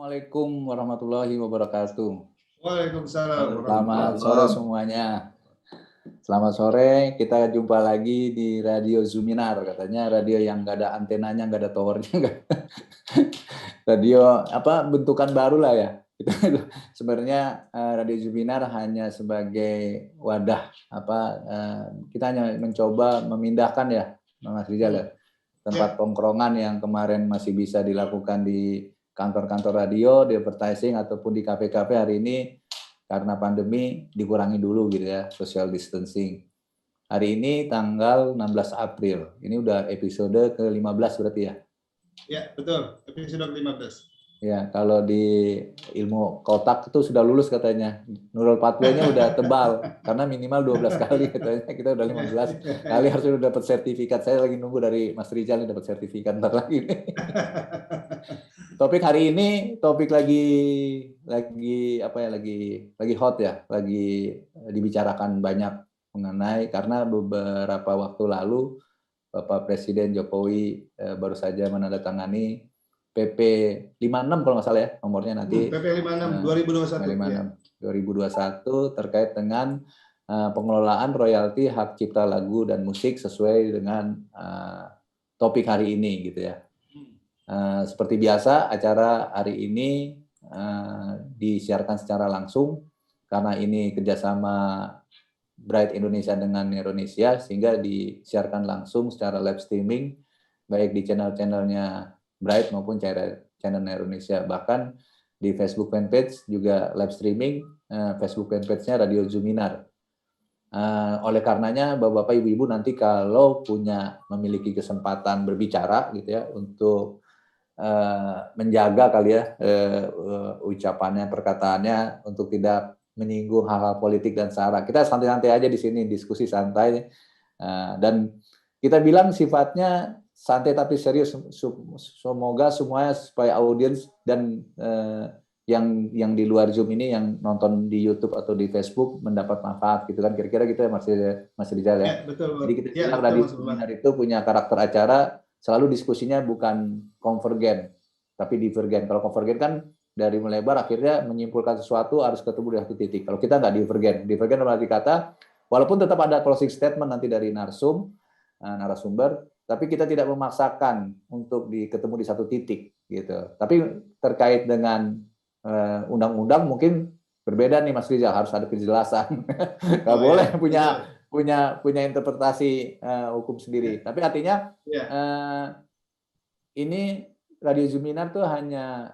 Assalamualaikum warahmatullahi wabarakatuh. Waalaikumsalam Selamat warahmatullahi sore wabarakatuh. semuanya. Selamat sore, kita jumpa lagi di Radio Zuminar. Katanya radio yang nggak ada antenanya, nggak ada towernya. Radio bentukan baru lah ya. Sebenarnya Radio Zuminar hanya sebagai wadah kita hanya mencoba memindahkan ya, Mas Rizal ya, tempat tongkrongan yang kemarin masih bisa dilakukan di kantor-kantor radio, di advertising ataupun di kafe-kafe, hari ini karena pandemi dikurangi dulu gitu ya, social distancing. Hari ini tanggal 16 April. Ini udah episode ke-15 berarti ya? Ya, betul. Episode ke-15. Ya, kalau di ilmu kotak itu sudah lulus katanya. Nurul Pathway-nya udah tebal karena minimal 12 kali katanya. Kita udah 15 kali harus udah dapat sertifikat. Saya lagi nunggu dari Mas Rizal nih dapat sertifikat ntar lagi nih. Topik hari ini lagi hot ya, lagi dibicarakan banyak mengenai karena beberapa waktu lalu Bapak Presiden Jokowi baru saja menandatangani PP 56 kalau nggak salah ya nomornya nanti. PP 56 2021 2021 terkait dengan pengelolaan royalti hak cipta lagu dan musik sesuai dengan topik hari ini gitu ya. Seperti biasa acara hari ini disiarkan secara langsung karena ini kerjasama Bright Indonesia dengan Indonesia sehingga disiarkan langsung secara live streaming baik di channel-channelnya Bright maupun channel Indonesia, bahkan di Facebook fanpage juga live streaming, Facebook fanpage-nya Radio Zuminar. Oleh karenanya Bapak-bapak Ibu-ibu nanti kalau memiliki kesempatan berbicara gitu ya untuk menjaga kali ya ucapannya, perkataannya untuk tidak menyinggung hal-hal politik dan sara. Kita santai-santai aja di sini, diskusi santai dan kita bilang sifatnya santai tapi serius. Semoga semuanya supaya audiens dan yang di luar Zoom ini yang nonton di YouTube atau di Facebook mendapat manfaat gitu kan, kira-kira gitu ya Mas Rizal ya. Ya, betul. Jadi kita bilang Radio Zuminar itu punya karakter acara selalu diskusinya bukan konvergen tapi divergen. Kalau konvergen kan dari melebar akhirnya menyimpulkan sesuatu harus ketemu di satu titik. Kalau kita nggak divergen. Divergen berarti kata walaupun tetap ada closing statement nanti dari narasumber, tapi kita tidak memaksakan untuk ketemu di satu titik gitu. Tapi terkait dengan undang-undang mungkin berbeda nih Mas Rizal, harus ada penjelasan. Nggak boleh punya interpretasi hukum sendiri. Tapi artinya ini Radio Zuminar tuh hanya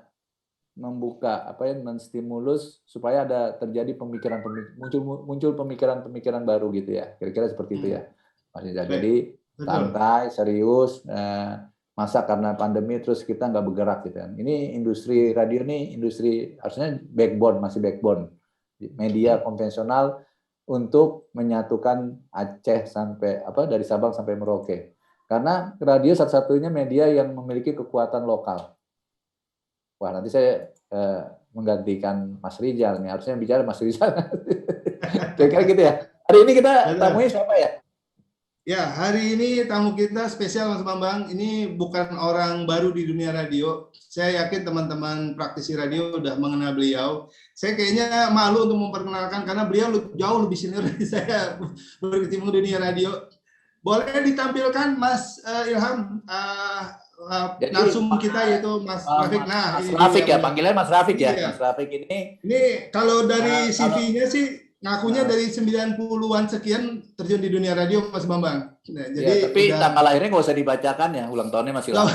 membuka menstimulus supaya terjadi muncul pemikiran baru gitu ya, kira-kira seperti itu ya Mas Rizal. Jadi santai, serius, masa karena pandemi terus kita nggak bergerak gitu kan. Ini industri radio nih industri harusnya masih backbone media konvensional untuk menyatukan Aceh sampai dari Sabang sampai Merauke, karena radio satu-satunya media yang memiliki kekuatan lokal. Wah, nanti saya menggantikan Mas Rizal nih, harusnya bicara Mas Rizal. Kira-kira gitu ya. Hari ini kita tamunya siapa ya? Ya, hari ini tamu kita spesial Mas Bambang. Ini bukan orang baru di dunia radio. Saya yakin teman-teman praktisi radio udah mengenal beliau. Saya kayaknya malu untuk memperkenalkan karena beliau jauh lebih senior dari saya berkecimpung di dunia radio. Boleh ditampilkan Mas Ilham narsum kita yaitu Mas Rafiq. Nah, Mas Rafiq ya, panggilannya Mas Rafiq ya. Mas Rafiq ini kalau dari CV-nya sih ngakunya dari 90-an sekian terjun di dunia radio Mas Bambang. Nah, jadi tapi tanggal lahirnya nggak usah dibacakan ya, ulang tahunnya masih lama.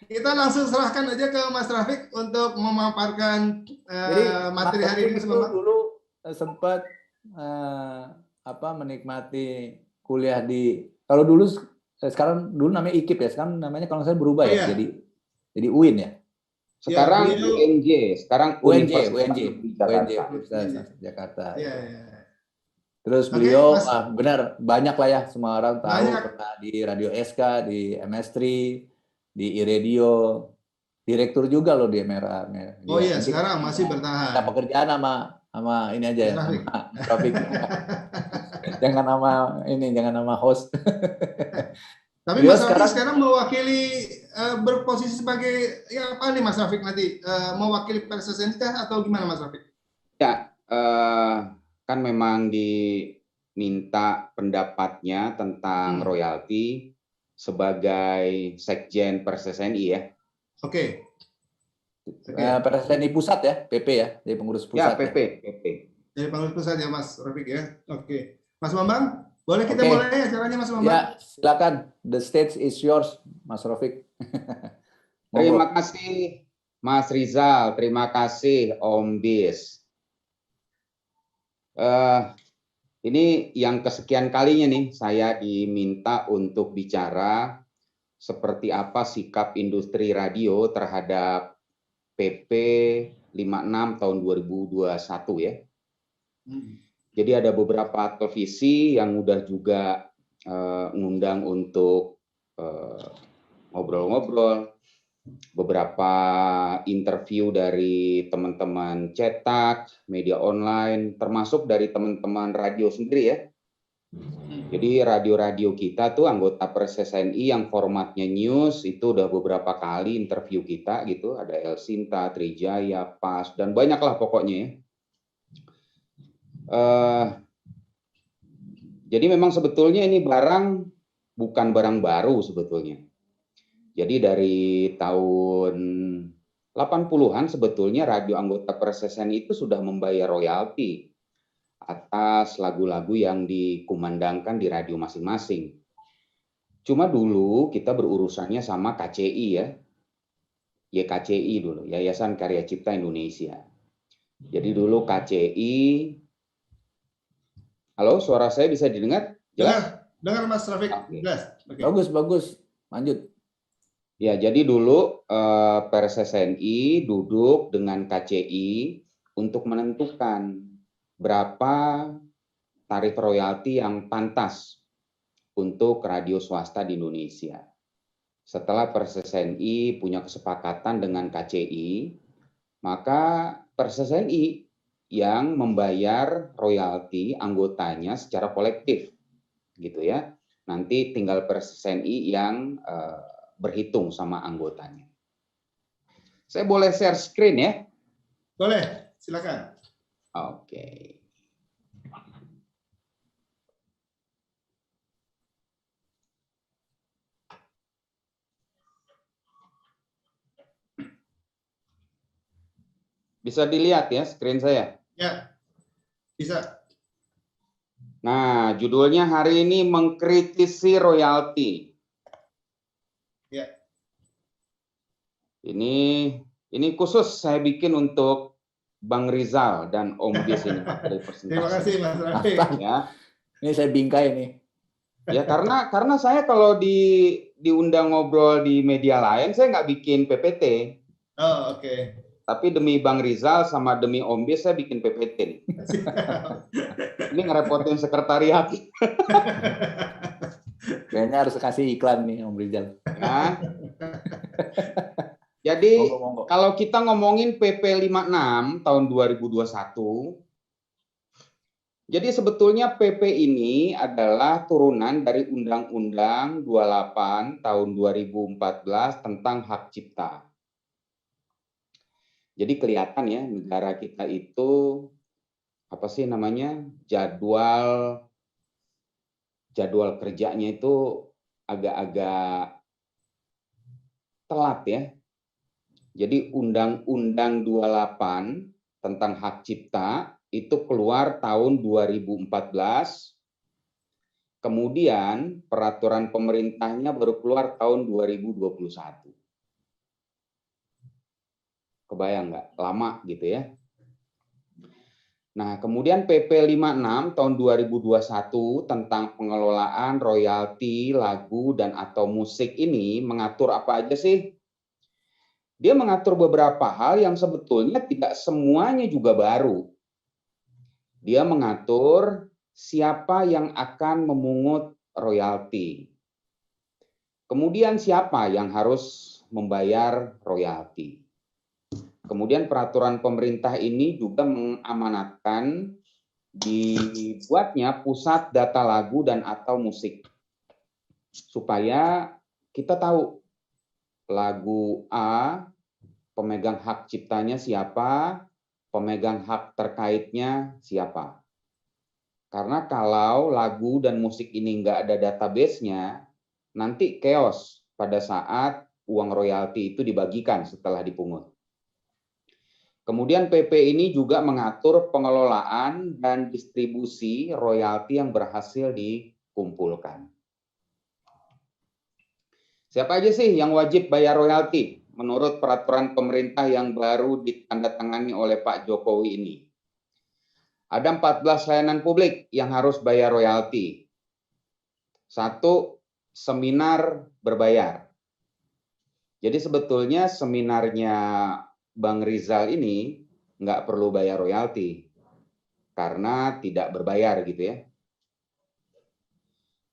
Kita langsung serahkan aja ke Mas Rafiq untuk memaparkan materi hari ini Mas Bambang. Dulu sempat menikmati kuliah kalau dulu namanya IKIP ya, sekarang namanya kalau saya berubah ya, jadi UIN ya. Sekarang UNJ, sekarang UNJ Jakarta. Terus beliau benar banyak lah ya, semua orang tahu pernah di Radio SK, di MS3, di iRadio, direktur juga loh di MRA. Oh iya, sekarang masih bertahan. Kita pekerjaan sama ini aja ya, sama Rafiq. jangan nama host. Tapi Mas Rafiq sekarang mewakili berposisi sebagai ya apa nih Mas Rafiq nanti mewakili PSSNI atau gimana Mas Rafiq? Ya, kan memang diminta pendapatnya tentang royalti sebagai Sekjen PSSNI ya. Oke. PSSNI pusat ya, PP ya, dari pengurus pusat. Ya, PP. Dari pengurus pusat ya Mas Rafiq ya. Oke. Mas Bambang, boleh kita mulai acaranya Mas Bambang? Ya, silakan. The stage is yours, Mas Rafiq. Terima kasih Mas Rizal, terima kasih Om Bis. Ini yang kesekian kalinya nih saya diminta untuk bicara seperti apa sikap industri radio terhadap PP 56 tahun 2021 ya. Jadi ada beberapa televisi yang udah juga ngundang untuk ngobrol-ngobrol, beberapa interview dari teman-teman cetak, media online, termasuk dari teman-teman radio sendiri ya. Jadi radio-radio kita tuh anggota PSSNI yang formatnya news itu udah beberapa kali interview kita gitu, ada El Sinta, Trijaya, PAS, dan banyaklah pokoknya ya. Jadi memang sebetulnya ini bukan barang baru sebetulnya. Jadi dari tahun 80-an sebetulnya radio anggota PSSNI itu sudah membayar royalti atas lagu-lagu yang dikumandangkan di radio masing-masing. Cuma dulu kita berurusannya sama KCI ya. YKCI dulu, Yayasan Karya Cipta Indonesia. Jadi dulu KCI. Halo, suara saya bisa didengar? Jelas? Dengar Mas Rafiq. Jelas. Okay. Bagus. Lanjut. Ya, jadi dulu PSSNI duduk dengan KCI untuk menentukan berapa tarif royalti yang pantas untuk radio swasta di Indonesia. Setelah PSSNI punya kesepakatan dengan KCI, maka PSSNI yang membayar royalti anggotanya secara kolektif, gitu ya. Nanti tinggal PSSNI yang berhitung sama anggotanya. Saya boleh share screen ya? Boleh, silakan. Oke. Bisa dilihat ya screen saya? Ya, bisa. Nah, judulnya hari ini mengkritisi royalti. Ya. Ini khusus saya bikin untuk Bang Rizal dan Om Bis ini Pak dari presentasi. Terima kasih Mas Rafiq. Ya. Ini saya bingkai nih. Ya karena saya kalau diundang ngobrol di media lain saya nggak bikin PPT. Oh, oke. Tapi demi Bang Rizal sama demi Om Bis saya bikin PPT nih. Ini ngerepotin sekretariat. Kayaknya harus kasih iklan nih Om Rizal. Nah, jadi kalau kita ngomongin PP 56 tahun 2021, jadi sebetulnya PP ini adalah turunan dari Undang-Undang 28 tahun 2014 tentang hak cipta. Jadi kelihatan ya negara kita itu apa sih namanya jadwal kerjanya itu agak-agak telat ya. Jadi Undang-Undang 28 tentang hak cipta itu keluar tahun 2014. Kemudian peraturan pemerintahnya baru keluar tahun 2021. Kebayang nggak? Lama gitu ya. Nah, kemudian PP 56 tahun 2021 tentang pengelolaan royalti lagu dan atau musik ini mengatur apa aja sih? Dia mengatur beberapa hal yang sebetulnya tidak semuanya juga baru. Dia mengatur siapa yang akan memungut royalti. Kemudian siapa yang harus membayar royalti. Kemudian peraturan pemerintah ini juga mengamanatkan dibuatnya pusat data lagu dan atau musik. Supaya kita tahu lagu A, pemegang hak ciptanya siapa, pemegang hak terkaitnya siapa. Karena kalau lagu dan musik ini nggak ada database-nya, nanti chaos pada saat uang royalti itu dibagikan setelah dipungut. Kemudian PP ini juga mengatur pengelolaan dan distribusi royalti yang berhasil dikumpulkan. Siapa aja sih yang wajib bayar royalti menurut peraturan pemerintah yang baru ditandatangani oleh Pak Jokowi ini? Ada 14 layanan publik yang harus bayar royalti. 1, seminar berbayar. Jadi sebetulnya seminarnya Bang Rizal ini nggak perlu bayar royalti karena tidak berbayar gitu ya.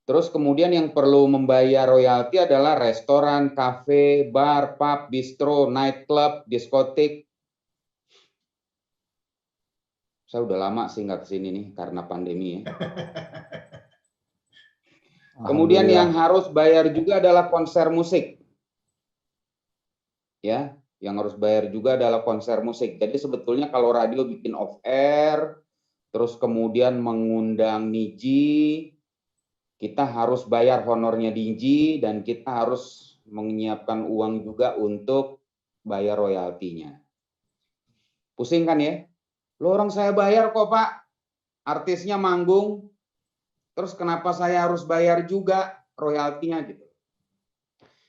Terus kemudian yang perlu membayar royalti adalah restoran, kafe, bar, pub, bistro, nightclub, diskotik. Saya udah lama sih nggak kesini nih karena pandemi ya. Kemudian yang harus bayar juga adalah konser musik. Ya, yang harus bayar juga adalah konser musik. Jadi sebetulnya kalau radio bikin off air, terus kemudian mengundang Niji, kita harus bayar honornya Niji dan kita harus menyiapkan uang juga untuk bayar royaltinya. Pusing kan ya? Loh, orang saya bayar kok Pak, artisnya manggung, terus kenapa saya harus bayar juga royaltinya gitu.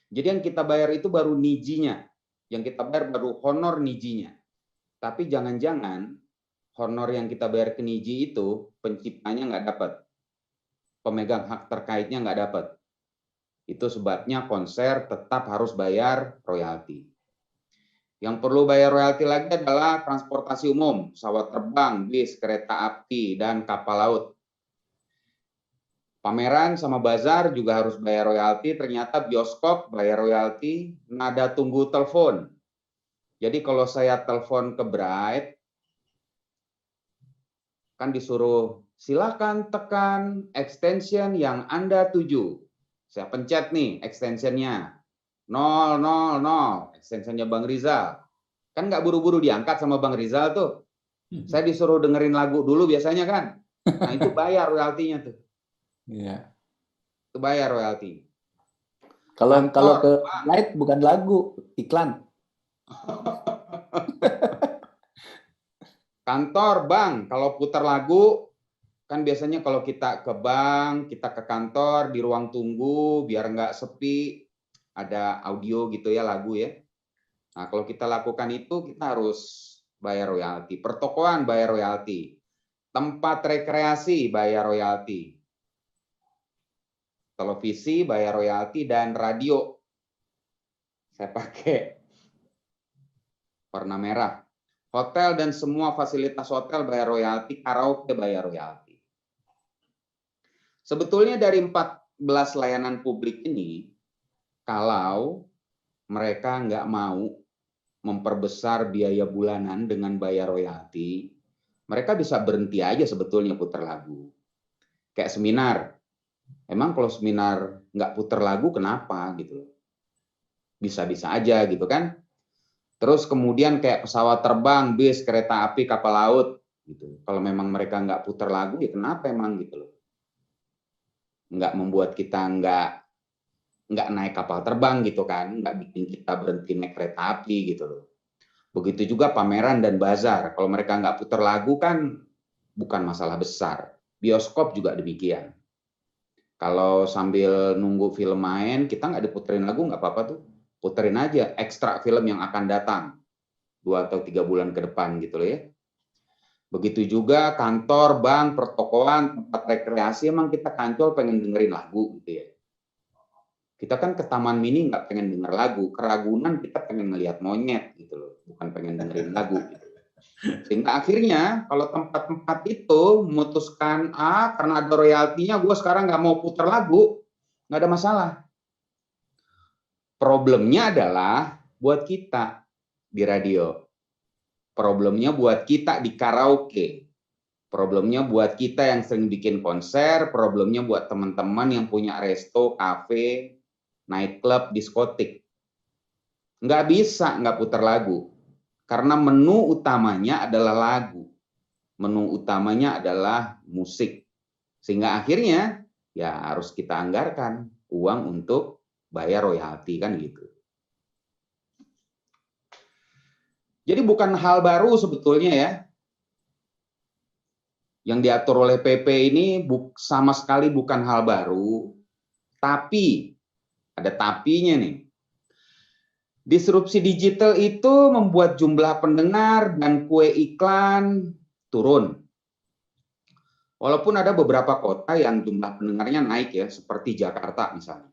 Jadi yang kita bayar itu baru Nijinya, yang kita bayar baru honor Nijinya. Tapi jangan-jangan honor yang kita bayar ke Niji itu penciptanya nggak dapat. Pemegang hak terkaitnya nggak dapat. Itu sebabnya konser tetap harus bayar royalti. Yang perlu bayar royalti lagi adalah transportasi umum, pesawat terbang, bis, kereta api, dan kapal laut. Pameran sama bazar juga harus bayar royalti. Ternyata bioskop bayar royalti, nada tunggu telepon. Jadi kalau saya telepon ke Bright, kan disuruh silakan tekan extension yang Anda tuju. Saya pencet nih extensionnya 000, extensionnya Bang Rizal. Kan nggak buru-buru diangkat sama Bang Rizal tuh. Saya disuruh dengerin lagu dulu biasanya kan. Nah itu bayar royaltinya tuh. Iya. Itu bayar royalti. Kalau ke Bright bukan lagu, iklan. Kantor, bank, kalau putar lagu, kan biasanya kalau kita ke bank, kita ke kantor, di ruang tunggu, biar nggak sepi, ada audio gitu ya, lagu ya. Nah, kalau kita lakukan itu, kita harus bayar royalti. Pertokoan bayar royalti. Tempat rekreasi bayar royalti. Televisi bayar royalti, dan radio. Saya pakai warna merah. Hotel dan semua fasilitas hotel bayar royalti, karaoke bayar royalti. Sebetulnya dari 14 layanan publik ini, kalau mereka nggak mau memperbesar biaya bulanan dengan bayar royalti, mereka bisa berhenti aja sebetulnya putar lagu. Kayak seminar. Emang kalau seminar nggak putar lagu kenapa gitu? Bisa-bisa aja gitu kan? Terus kemudian kayak pesawat terbang, bis, kereta api, kapal laut, gitu. Kalau memang mereka nggak putar lagu, ya kenapa emang gitu loh? Nggak membuat kita nggak naik kapal terbang gitu kan? Nggak bikin kita berhenti naik kereta api gitu loh. Begitu juga pameran dan bazar. Kalau mereka nggak putar lagu kan bukan masalah besar. Bioskop juga demikian. Kalau sambil nunggu film main, kita nggak diputerin lagu nggak apa-apa tuh. Puterin aja ekstra film yang akan datang 2 atau 3 bulan ke depan gitu loh ya. Begitu juga kantor, bank, pertokoan, tempat rekreasi, emang kita kancol pengen dengerin lagu gitu ya. Kita kan ke Taman Mini nggak pengen denger lagu, ke Ragunan kita pengen ngelihat monyet gitu loh, bukan pengen dengerin lagu gitu. Sehingga akhirnya kalau tempat-tempat itu memutuskan, karena ada royaltinya gue sekarang nggak mau putar lagu, nggak ada masalah. Problemnya adalah buat kita di radio. Problemnya buat kita di karaoke. Problemnya buat kita yang sering bikin konser. Problemnya buat teman-teman yang punya resto, kafe, nightclub, diskotik. Nggak bisa nggak putar lagu. Karena menu utamanya adalah lagu. Menu utamanya adalah musik. Sehingga akhirnya ya harus kita anggarkan uang untuk bayar royalti kan gitu. Jadi bukan hal baru sebetulnya ya. Yang diatur oleh PP ini sama sekali bukan hal baru. Tapi, ada tapinya nih. Disrupsi digital itu membuat jumlah pendengar dan kue iklan turun. Walaupun ada beberapa kota yang jumlah pendengarnya naik ya, seperti Jakarta misalnya.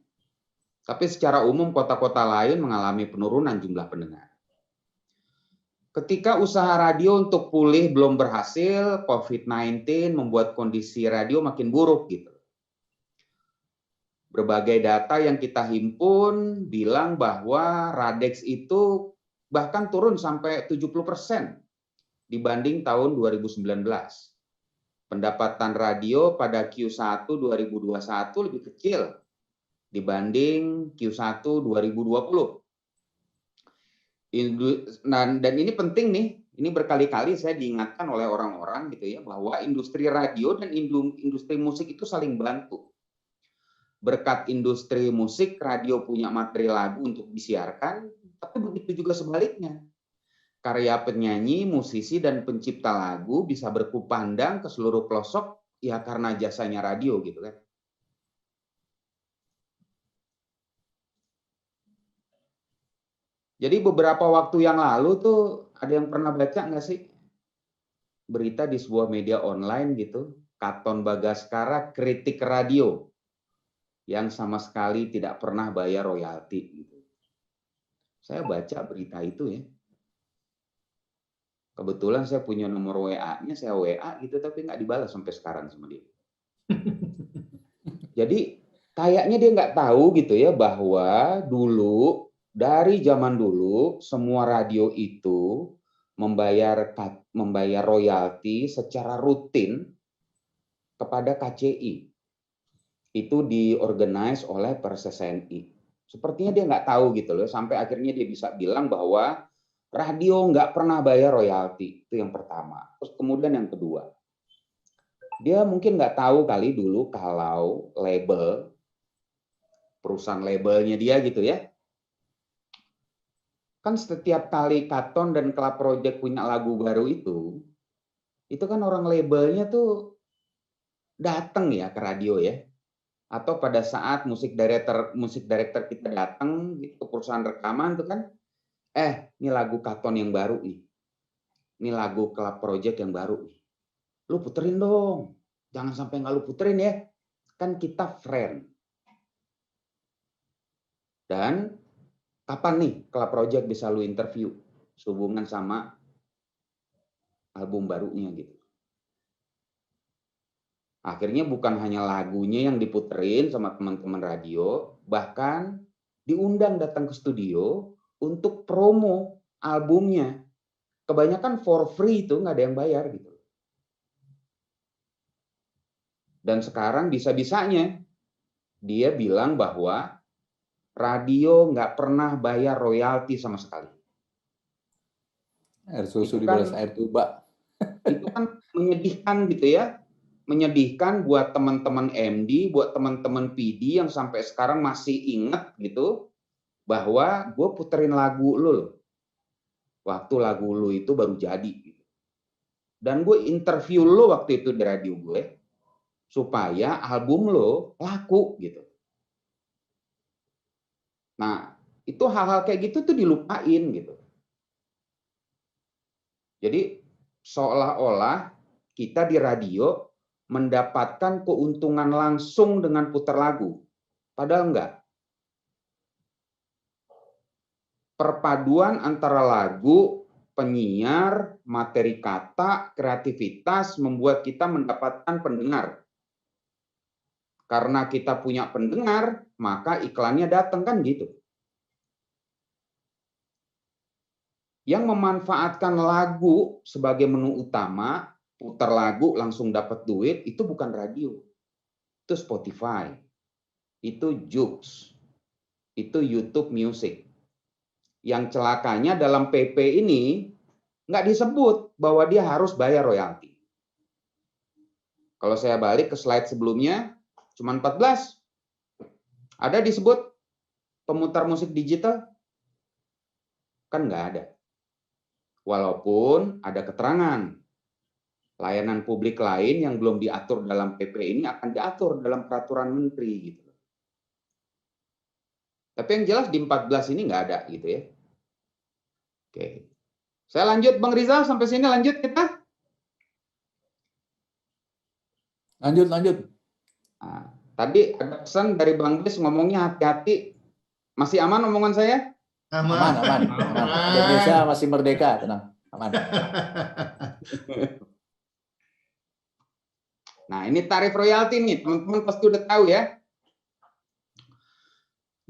Tapi secara umum kota-kota lain mengalami penurunan jumlah pendengar. Ketika usaha radio untuk pulih belum berhasil, COVID-19 membuat kondisi radio makin buruk gitu. Berbagai data yang kita himpun bilang bahwa Radex itu bahkan turun sampai 70% dibanding tahun 2019. Pendapatan radio pada Q1 2021 lebih kecil dibanding Q1 2020. Dan ini penting nih, ini berkali-kali saya diingatkan oleh orang-orang gitu ya, bahwa industri radio dan industri musik itu saling bantu. Berkat industri musik, radio punya materi lagu untuk disiarkan, tapi begitu juga sebaliknya. Karya penyanyi, musisi, dan pencipta lagu bisa berkumandang ke seluruh pelosok ya karena jasanya radio gitu kan. Jadi beberapa waktu yang lalu tuh ada yang pernah baca nggak sih berita di sebuah media online gitu, Katon Bagaskara kritik radio yang sama sekali tidak pernah bayar royalti gitu. Saya baca berita itu ya. Kebetulan saya punya nomor WA-nya, saya WA gitu tapi nggak dibalas sampai sekarang sama dia. Jadi kayaknya dia nggak tahu gitu ya bahwa dulu dari zaman dulu semua radio itu membayar royalti secara rutin kepada KCI. Itu diorganize oleh Persesni. Sepertinya dia nggak tahu gitu loh, sampai akhirnya dia bisa bilang bahwa radio nggak pernah bayar royalti. Itu yang pertama. Terus kemudian yang kedua, dia mungkin nggak tahu kali dulu kalau label, perusahaan labelnya dia gitu ya, kan setiap kali Katon dan Club Project punya lagu baru itu kan orang labelnya tuh datang ya ke radio ya. Atau pada saat musik director kita datang ke perusahaan rekaman tuh kan, ini lagu Katon yang baru nih. Ini lagu Club Project yang baru nih. Lu puterin dong. Jangan sampai nggak lu puterin ya. Kan kita friend. Dan kapan nih Club Project bisa lu interview sehubungan sama album barunya gitu. Akhirnya bukan hanya lagunya yang diputerin sama teman-teman radio, bahkan diundang datang ke studio untuk promo albumnya. Kebanyakan for free itu nggak ada yang bayar gitu. Dan sekarang bisa-bisanya dia bilang bahwa radio nggak pernah bayar royalti sama sekali. Air susu dibalas air tuba. Itu kan menyedihkan gitu ya. Menyedihkan buat teman-teman MD, buat teman-teman PD yang sampai sekarang masih ingat gitu bahwa gue puterin lagu lu loh. Waktu lagu lu itu baru jadi gitu. Dan gue interview lu waktu itu di radio gue supaya album lo laku gitu. Nah, itu hal-hal kayak gitu tuh dilupain gitu. Jadi seolah-olah kita di radio mendapatkan keuntungan langsung dengan putar lagu. Padahal enggak. Perpaduan antara lagu, penyiar, materi kata, kreativitas membuat kita mendapatkan pendengar. Karena kita punya pendengar, maka iklannya datang kan gitu. Yang memanfaatkan lagu sebagai menu utama, putar lagu langsung dapat duit, itu bukan radio. Itu Spotify, itu Joox, itu YouTube Music. Yang celakanya dalam PP ini nggak disebut bahwa dia harus bayar royalti. Kalau saya balik ke slide sebelumnya, cuma 14. Ada disebut pemutar musik digital? Kan nggak ada. Walaupun ada keterangan, layanan publik lain yang belum diatur dalam PP ini akan diatur dalam peraturan menteri gitu. Tapi yang jelas di 14 ini nggak ada gitu ya. Oke. Saya lanjut Bang Rizal, sampai sini lanjut kita. Lanjut. Nah, tadi ada pesan dari Bang Des ngomongnya hati-hati. Masih aman omongan saya? Aman. Indonesia masih merdeka, tenang. Aman. Nah, ini tarif royalti nih, teman-teman pasti udah tahu ya.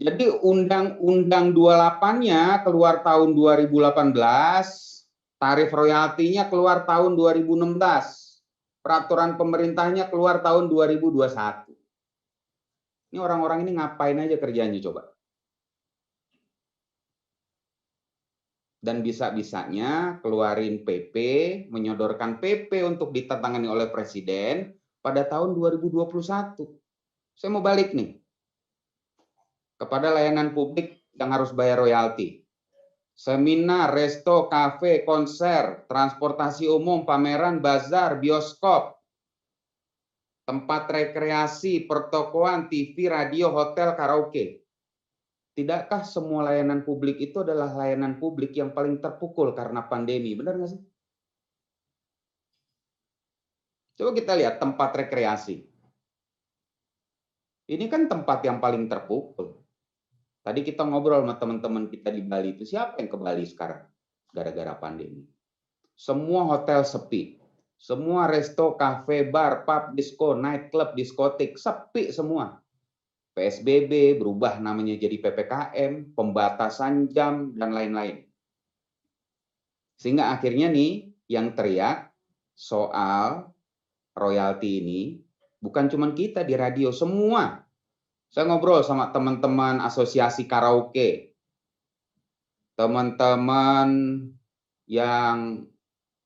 Jadi Undang-Undang 28-nya keluar tahun 2018, tarif royaltinya keluar tahun 2016, peraturan pemerintahnya keluar tahun 2021. Ini orang-orang ini ngapain aja kerjanya coba? Dan bisa-bisanya keluarin PP, menyodorkan PP untuk ditandatangani oleh Presiden pada tahun 2021. Saya mau balik nih kepada layanan publik yang harus bayar royalti. Seminar, resto, kafe, konser, transportasi umum, pameran, bazar, bioskop, tempat rekreasi, pertokoan, TV, radio, hotel, karaoke. Tidakkah semua layanan publik itu adalah layanan publik yang paling terpukul karena pandemi? Benar nggak sih? Coba kita lihat tempat rekreasi. Ini kan tempat yang paling terpukul. Tadi kita ngobrol sama teman-teman kita di Bali itu, siapa yang ke Bali sekarang gara-gara pandemi? Semua hotel sepi, semua resto, kafe, bar, pub, disco, night club, diskotik sepi semua. PSBB berubah namanya jadi PPKM, pembatasan jam dan lain-lain. Sehingga akhirnya nih yang teriak soal royalti ini bukan cuma kita di radio, semua. Saya ngobrol sama teman-teman asosiasi karaoke, teman-teman yang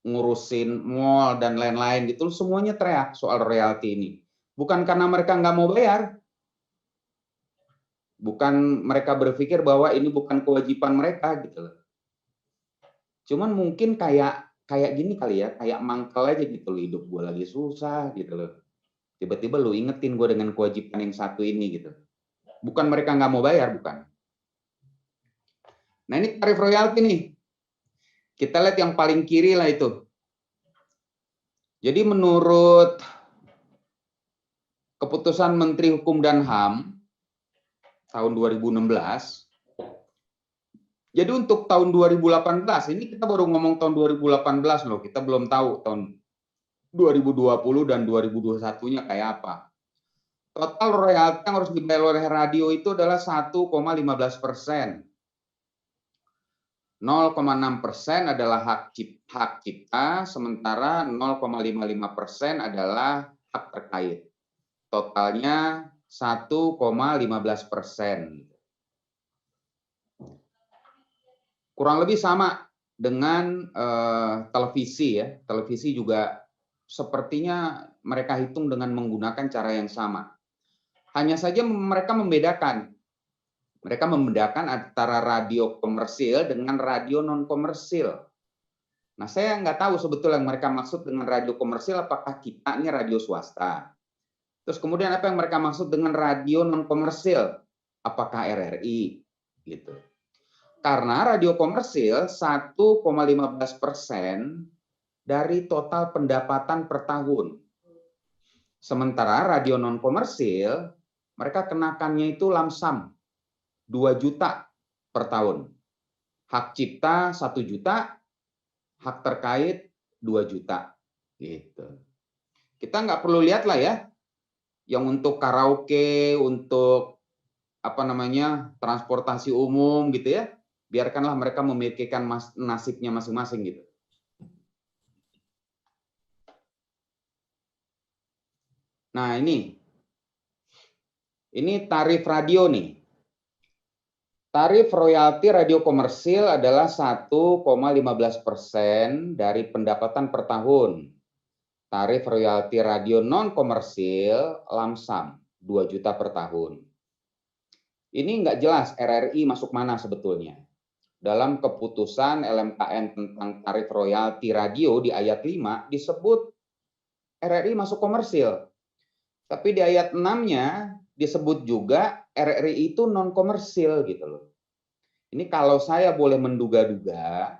ngurusin mall dan lain-lain gitu, semuanya teriak soal royalti ini. Bukan karena mereka nggak mau bayar, bukan mereka berpikir bahwa ini bukan kewajiban mereka gitu. Cuman mungkin kayak gini kali ya, kayak mangkel aja gitu loh, hidup gue lagi susah gitu loh. Tiba-tiba lu ingetin gue dengan kewajiban yang satu ini gitu. Bukan mereka nggak mau bayar, bukan. Nah ini tarif royalti nih. Kita lihat yang paling kiri lah itu. Jadi menurut keputusan Menteri Hukum dan HAM tahun 2016, jadi untuk tahun 2018, ini kita baru ngomong tahun 2018 loh, kita belum tahu tahun 2020 dan 2021-nya kayak apa. Total royalti yang harus dibayar oleh radio itu adalah 1,15%. 0,6% adalah hak cipta, sementara 0,55% adalah hak terkait. Totalnya 1,15%. Kurang lebih sama dengan televisi ya. Televisi juga sepertinya mereka hitung dengan menggunakan cara yang sama. Hanya saja mereka membedakan. Mereka membedakan antara radio komersil dengan radio non komersil. Nah, saya nggak tahu sebetulnya yang mereka maksud dengan radio komersil, apakah kita ini radio swasta. Terus kemudian apa yang mereka maksud dengan radio non komersil? Apakah RRI? Gitu. Karena radio komersil 1,15% dari total pendapatan per tahun. Sementara radio non komersil mereka kenakannya itu lamsam 2 juta per tahun. Hak cipta 1 juta, hak terkait 2 juta. Gitu. Kita nggak perlu lihat lah ya, yang untuk karaoke, untuk transportasi umum gitu ya, biarkanlah mereka memikirkan nasibnya masing-masing gitu. Nah ini tarif radio nih. Tarif royalti radio komersil adalah 1,15% dari pendapatan per tahun. Tarif royalti radio non komersil lamsam 2 juta per tahun. Ini nggak jelas RRI masuk mana sebetulnya. Dalam keputusan LMKN tentang tarif royalti radio di ayat 5 disebut RRI masuk komersil. Tapi di ayat 6-nya disebut juga RRI itu non komersil gitu loh. Ini kalau saya boleh menduga-duga,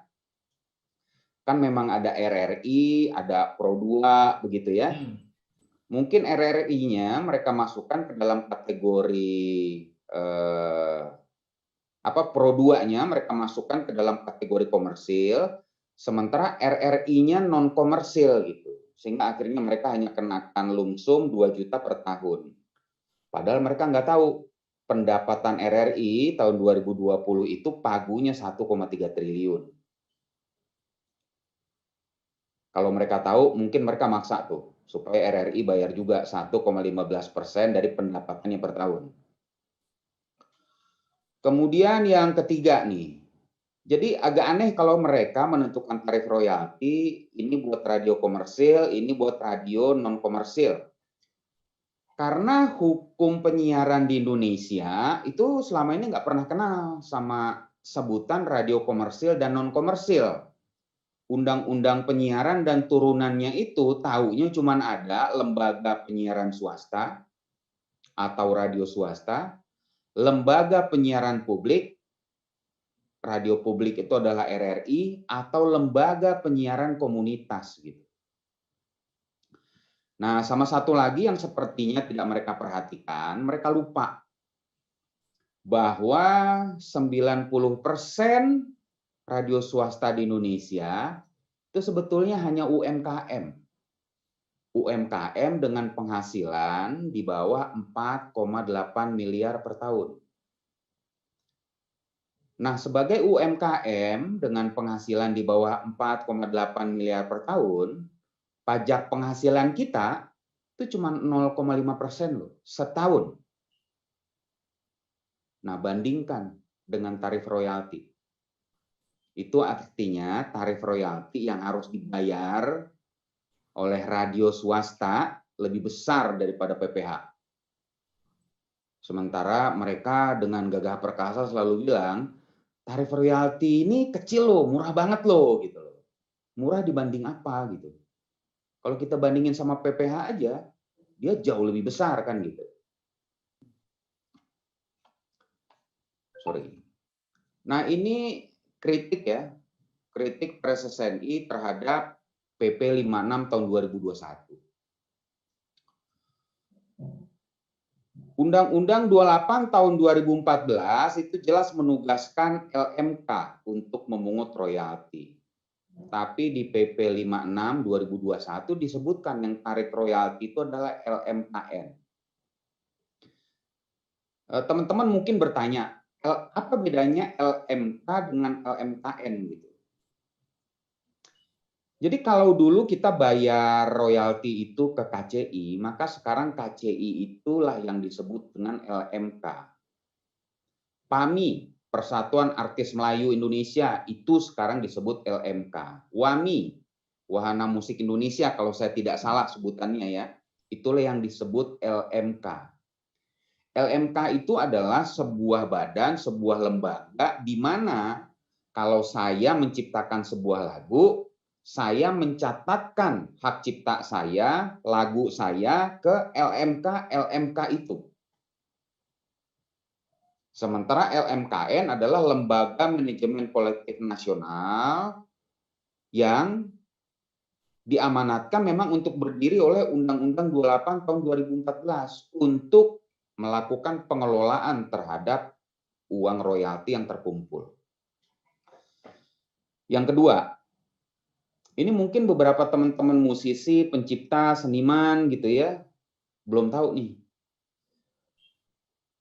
kan memang ada RRI, ada Pro 2 begitu ya. Mungkin RRI-nya mereka masukkan ke dalam kategori Pro 2-nya mereka masukkan ke dalam kategori komersil, sementara RRI-nya non komersil gitu. Sehingga akhirnya mereka hanya kenakan lumsum 2 juta per tahun. Padahal mereka nggak tahu pendapatan RRI tahun 2020 itu pagunya 1,3 triliun. Kalau mereka tahu, mungkin mereka maksa tuh supaya RRI bayar juga 1,15% dari pendapatannya per tahun. Kemudian yang ketiga nih, jadi agak aneh kalau mereka menentukan tarif royalti, ini buat radio komersil, ini buat radio non komersil. Karena hukum penyiaran di Indonesia itu selama ini nggak pernah kenal sama sebutan radio komersil dan non komersil. Undang-undang penyiaran dan turunannya itu taunya cuma ada lembaga penyiaran swasta atau radio swasta, lembaga penyiaran publik, radio publik itu adalah RRI, atau lembaga penyiaran komunitas gitu. Nah, sama satu lagi yang sepertinya tidak mereka perhatikan, mereka lupa bahwa 90% radio swasta di Indonesia itu sebetulnya hanya UMKM. UMKM dengan penghasilan di bawah 4,8 miliar per tahun. Nah, sebagai UMKM dengan penghasilan di bawah 4,8 miliar per tahun, pajak penghasilan kita itu cuma 0,5% loh, setahun. Nah, bandingkan dengan tarif royalti. Itu artinya tarif royalti yang harus dibayar oleh radio swasta lebih besar daripada PPH. Sementara mereka dengan gagah perkasa selalu bilang, tarif royalti ini kecil loh, murah banget loh gitu loh. Murah dibanding apa gitu. Kalau kita bandingin sama PPH aja, dia jauh lebih besar kan gitu. Sorry. Nah, ini kritik ya. Kritik Pres SNI terhadap PP 56 tahun 2021. Undang-Undang 28 tahun 2014 itu jelas menugaskan LMK untuk memungut royalti. Tapi di PP 56 2021 disebutkan yang tarik royalti itu adalah LMKN. Teman-teman mungkin bertanya, apa bedanya LMK dengan LMKN gitu? Jadi kalau dulu kita bayar royalti itu ke KCI, maka sekarang KCI itulah yang disebut dengan LMK. PAMI, Persatuan Artis Melayu Indonesia, itu sekarang disebut LMK. WAMI, Wahana Musik Indonesia, kalau saya tidak salah sebutannya ya, itulah yang disebut LMK. LMK itu adalah sebuah badan, sebuah lembaga, di mana kalau saya menciptakan sebuah lagu, saya mencatatkan hak cipta saya, lagu saya ke LMK itu. Sementara LMKN adalah Lembaga Manajemen Kolektif Nasional yang diamanatkan memang untuk berdiri oleh Undang-Undang 28 tahun 2014 untuk melakukan pengelolaan terhadap uang royalti yang terkumpul. Yang kedua, ini mungkin beberapa teman-teman musisi, pencipta, seniman gitu ya, belum tahu nih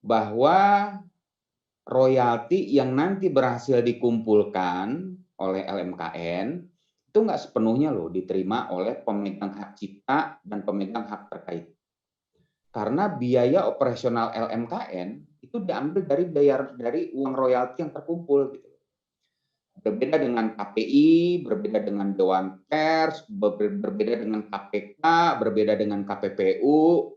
bahwa royalti yang nanti berhasil dikumpulkan oleh LMKN itu nggak sepenuhnya loh diterima oleh pemegang hak cipta dan pemegang hak terkait. Karena biaya operasional LMKN itu diambil dari uang royalti yang terkumpul gitu. Berbeda dengan KPI, berbeda dengan Dewan Pers, berbeda dengan KPK, berbeda dengan KPPU.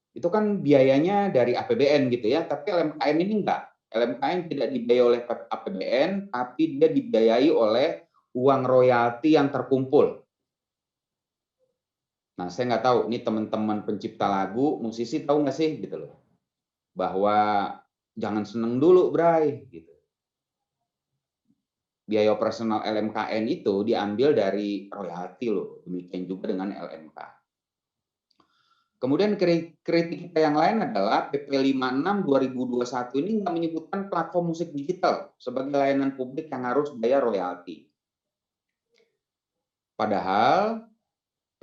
Itu kan biayanya dari APBN gitu ya, tapi LMKN ini enggak. LMKN tidak dibiayai oleh APBN, tapi dia dibiayai oleh uang royalti yang terkumpul. Nah, saya nggak tahu, ini teman-teman pencipta lagu, musisi tahu nggak sih gitu loh, bahwa jangan seneng dulu, Bray, gitu. Biaya operasional LMKN itu diambil dari royalti loh, demikian juga dengan LMK. Kemudian kritik kita yang lain adalah PP 56 2021 ini nggak menyebutkan platform musik digital sebagai layanan publik yang harus bayar royalti. Padahal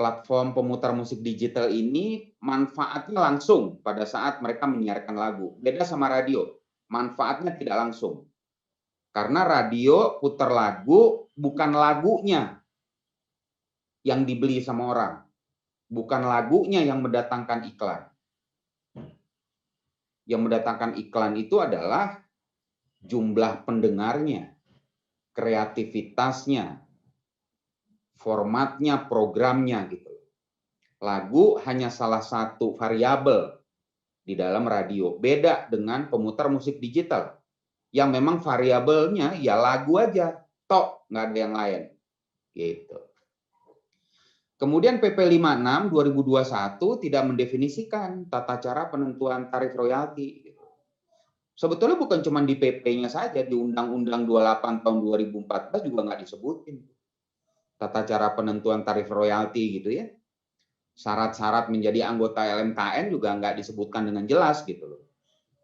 platform pemutar musik digital ini manfaatnya langsung pada saat mereka menyiarkan lagu. Beda sama radio, manfaatnya tidak langsung. Karena radio putar lagu bukan lagunya yang dibeli sama orang. Bukan lagunya yang mendatangkan iklan. Yang mendatangkan iklan itu adalah jumlah pendengarnya, kreativitasnya, formatnya, programnya gitu. Lagu hanya salah satu variabel di dalam radio. Beda dengan pemutar musik digital yang memang variabelnya ya lagu aja, tok, nggak ada yang lain. Gitu. Kemudian PP 56 2021 tidak mendefinisikan tata cara penentuan tarif royalti. Sebetulnya bukan cuma di PP-nya saja, di Undang-Undang 28 tahun 2014 juga nggak disebutin tata cara penentuan tarif royalti gitu ya. Syarat-syarat menjadi anggota LMKN juga nggak disebutkan dengan jelas gitu loh.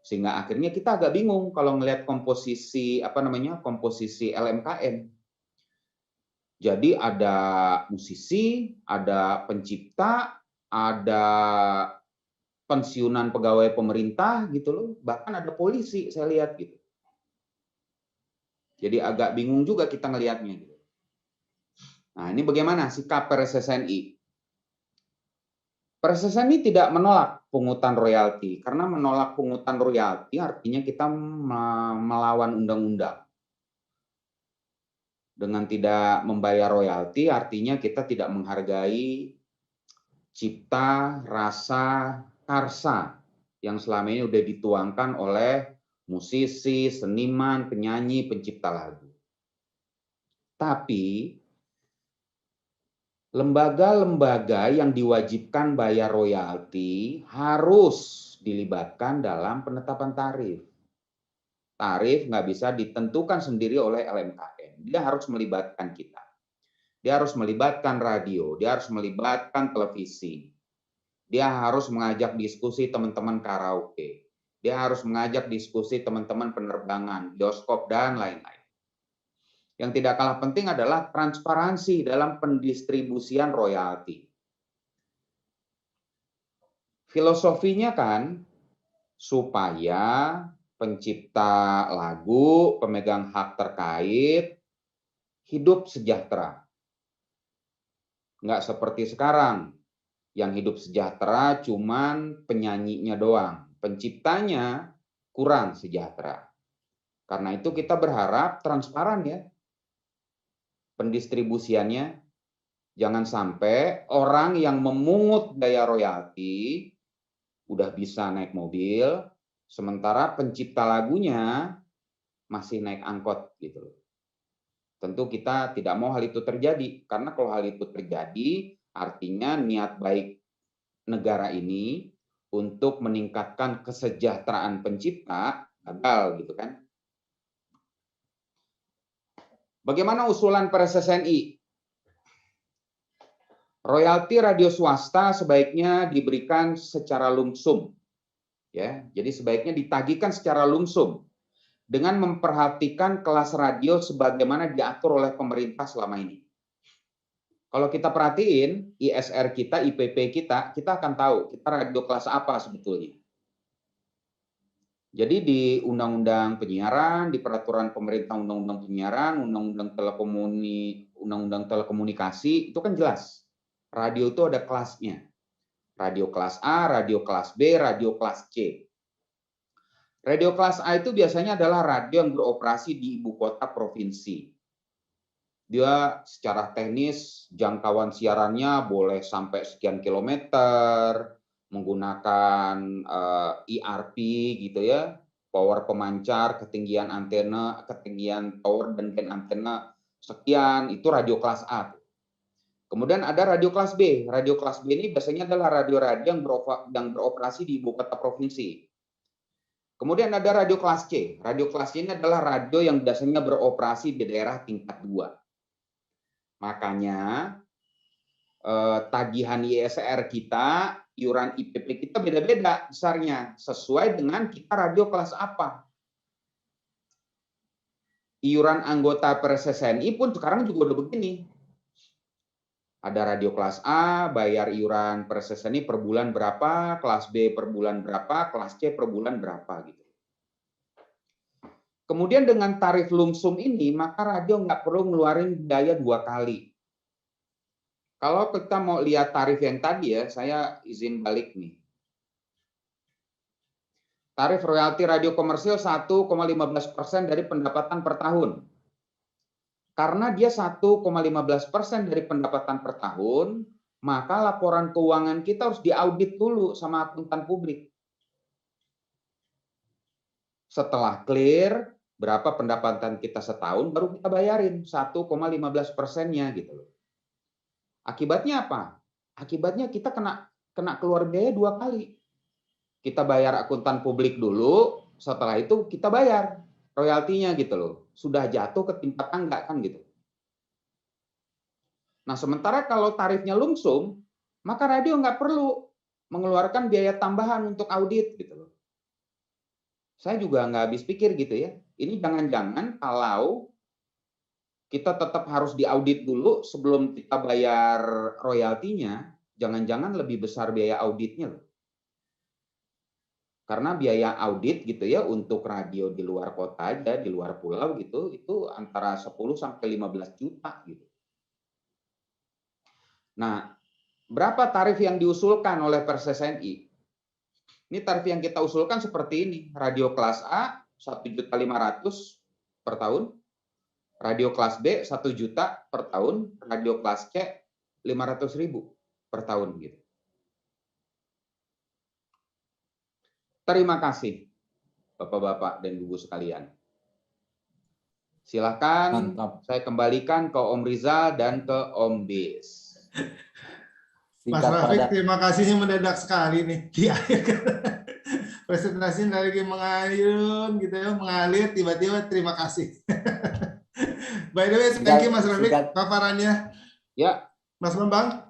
Sehingga akhirnya kita agak bingung kalau ngelihat komposisi komposisi LMKN. Jadi ada musisi, ada pencipta, ada pensiunan pegawai pemerintah gitu loh, bahkan ada polisi saya lihat gitu. Jadi agak bingung juga kita ngelihatnya gitu. Nah, ini bagaimana sikap PRSSNI? PRSSNI tidak menolak pungutan royalti, karena menolak pungutan royalti artinya kita melawan undang-undang. Dengan tidak membayar royalti artinya kita tidak menghargai cipta, rasa, karsa yang selama ini sudah dituangkan oleh musisi, seniman, penyanyi, pencipta lagu. Tapi lembaga-lembaga yang diwajibkan bayar royalti harus dilibatkan dalam penetapan tarif. Tarif nggak bisa ditentukan sendiri oleh LMKN. Dia harus melibatkan kita. Dia harus melibatkan radio, dia harus melibatkan televisi. Dia harus mengajak diskusi teman-teman karaoke. Dia harus mengajak diskusi teman-teman penerbangan, bioskop, dan lain-lain. Yang tidak kalah penting adalah transparansi dalam pendistribusian royalti. Filosofinya kan supaya pencipta lagu, pemegang hak terkait, hidup sejahtera. Nggak seperti sekarang, yang hidup sejahtera cuman penyanyinya doang. Penciptanya kurang sejahtera. Karena itu kita berharap transparan ya pendistribusiannya. Jangan sampai orang yang memungut biaya royalti udah bisa naik mobil, sementara pencipta lagunya masih naik angkot gitu loh. Tentu kita tidak mau hal itu terjadi, karena kalau hal itu terjadi artinya niat baik negara ini untuk meningkatkan kesejahteraan pencipta gagal gitu kan. Bagaimana usulan PRSSNI? Royalti radio swasta sebaiknya diberikan secara lumsum. Ya, jadi sebaiknya ditagihkan secara lumsum dengan memperhatikan kelas radio sebagaimana diatur oleh pemerintah selama ini. Kalau kita perhatiin ISR kita, IPP kita akan tahu kita radio kelas apa sebetulnya. Jadi di Undang-Undang Penyiaran, di Peraturan Pemerintah Undang-Undang Penyiaran, Undang-Undang Telekomunikasi itu kan jelas. Radio itu ada kelasnya. Radio kelas A, radio kelas B, radio kelas C. Radio kelas A itu biasanya adalah radio yang beroperasi di ibu kota provinsi. Dia secara teknis jangkauan siarannya boleh sampai sekian kilometer, menggunakan ERP gitu ya, power pemancar, ketinggian antena, ketinggian tower dan band antena sekian, itu radio kelas A. Kemudian ada radio kelas B. Radio kelas B ini biasanya adalah radio-radio yang beroperasi di ibu kota provinsi. Kemudian ada radio kelas C. Radio kelas C ini adalah radio yang biasanya beroperasi di daerah tingkat 2. Makanya tagihan ISR kita, iuran IPP kita beda-beda besarnya, sesuai dengan kita radio kelas apa. Iuran anggota PRSSNI pun sekarang juga udah begini. Ada radio kelas A, bayar iuran PRSSNI per bulan berapa, kelas B per bulan berapa, kelas C per bulan berapa gitu. Kemudian dengan tarif lumsum ini, maka radio nggak perlu ngeluarin biaya 2 kali. Kalau kita mau lihat tarif yang tadi ya, saya izin balik nih. Tarif royalti radio komersil 1,15% dari pendapatan per tahun. Karena dia 1,15% dari pendapatan per tahun, maka laporan keuangan kita harus diaudit dulu sama akuntan publik. Setelah clear, berapa pendapatan kita setahun, baru kita bayarin 1,15%-nya gitu loh. Akibatnya apa? Akibatnya kita kena keluar biaya 2 kali. Kita bayar akuntan publik dulu, setelah itu kita bayar royaltinya gitu loh. Sudah jatuh ke timpa tangga kan gitu. Nah, sementara kalau tarifnya lumsum, maka radio nggak perlu mengeluarkan biaya tambahan untuk audit gitu loh. Saya juga nggak habis pikir gitu ya. Ini jangan-jangan kalau kita tetap harus diaudit dulu sebelum kita bayar royaltinya, jangan-jangan lebih besar biaya auditnya loh. Karena biaya audit gitu ya untuk radio di luar kota aja, di luar pulau gitu, itu antara 10 sampai 15 juta gitu. Nah, berapa tarif yang diusulkan oleh PERSSNI? Ini tarif yang kita usulkan seperti ini. Radio kelas A 1.500.000 per tahun. Radio kelas B 1 juta per tahun. Radio kelas C 500.000 per tahun gitu. Terima kasih Bapak-bapak dan Ibu sekalian. Silakan saya kembalikan ke Om Rizal dan ke Om Bis. Mas Rafiq, terima kasihnya mendadak sekali nih di akhir. Presentasinya lagi mengayun gitu ya, mengalir, tiba-tiba terima kasih. By the way, thank you Mas Rafiq paparannya. Ya. Mas Bambang?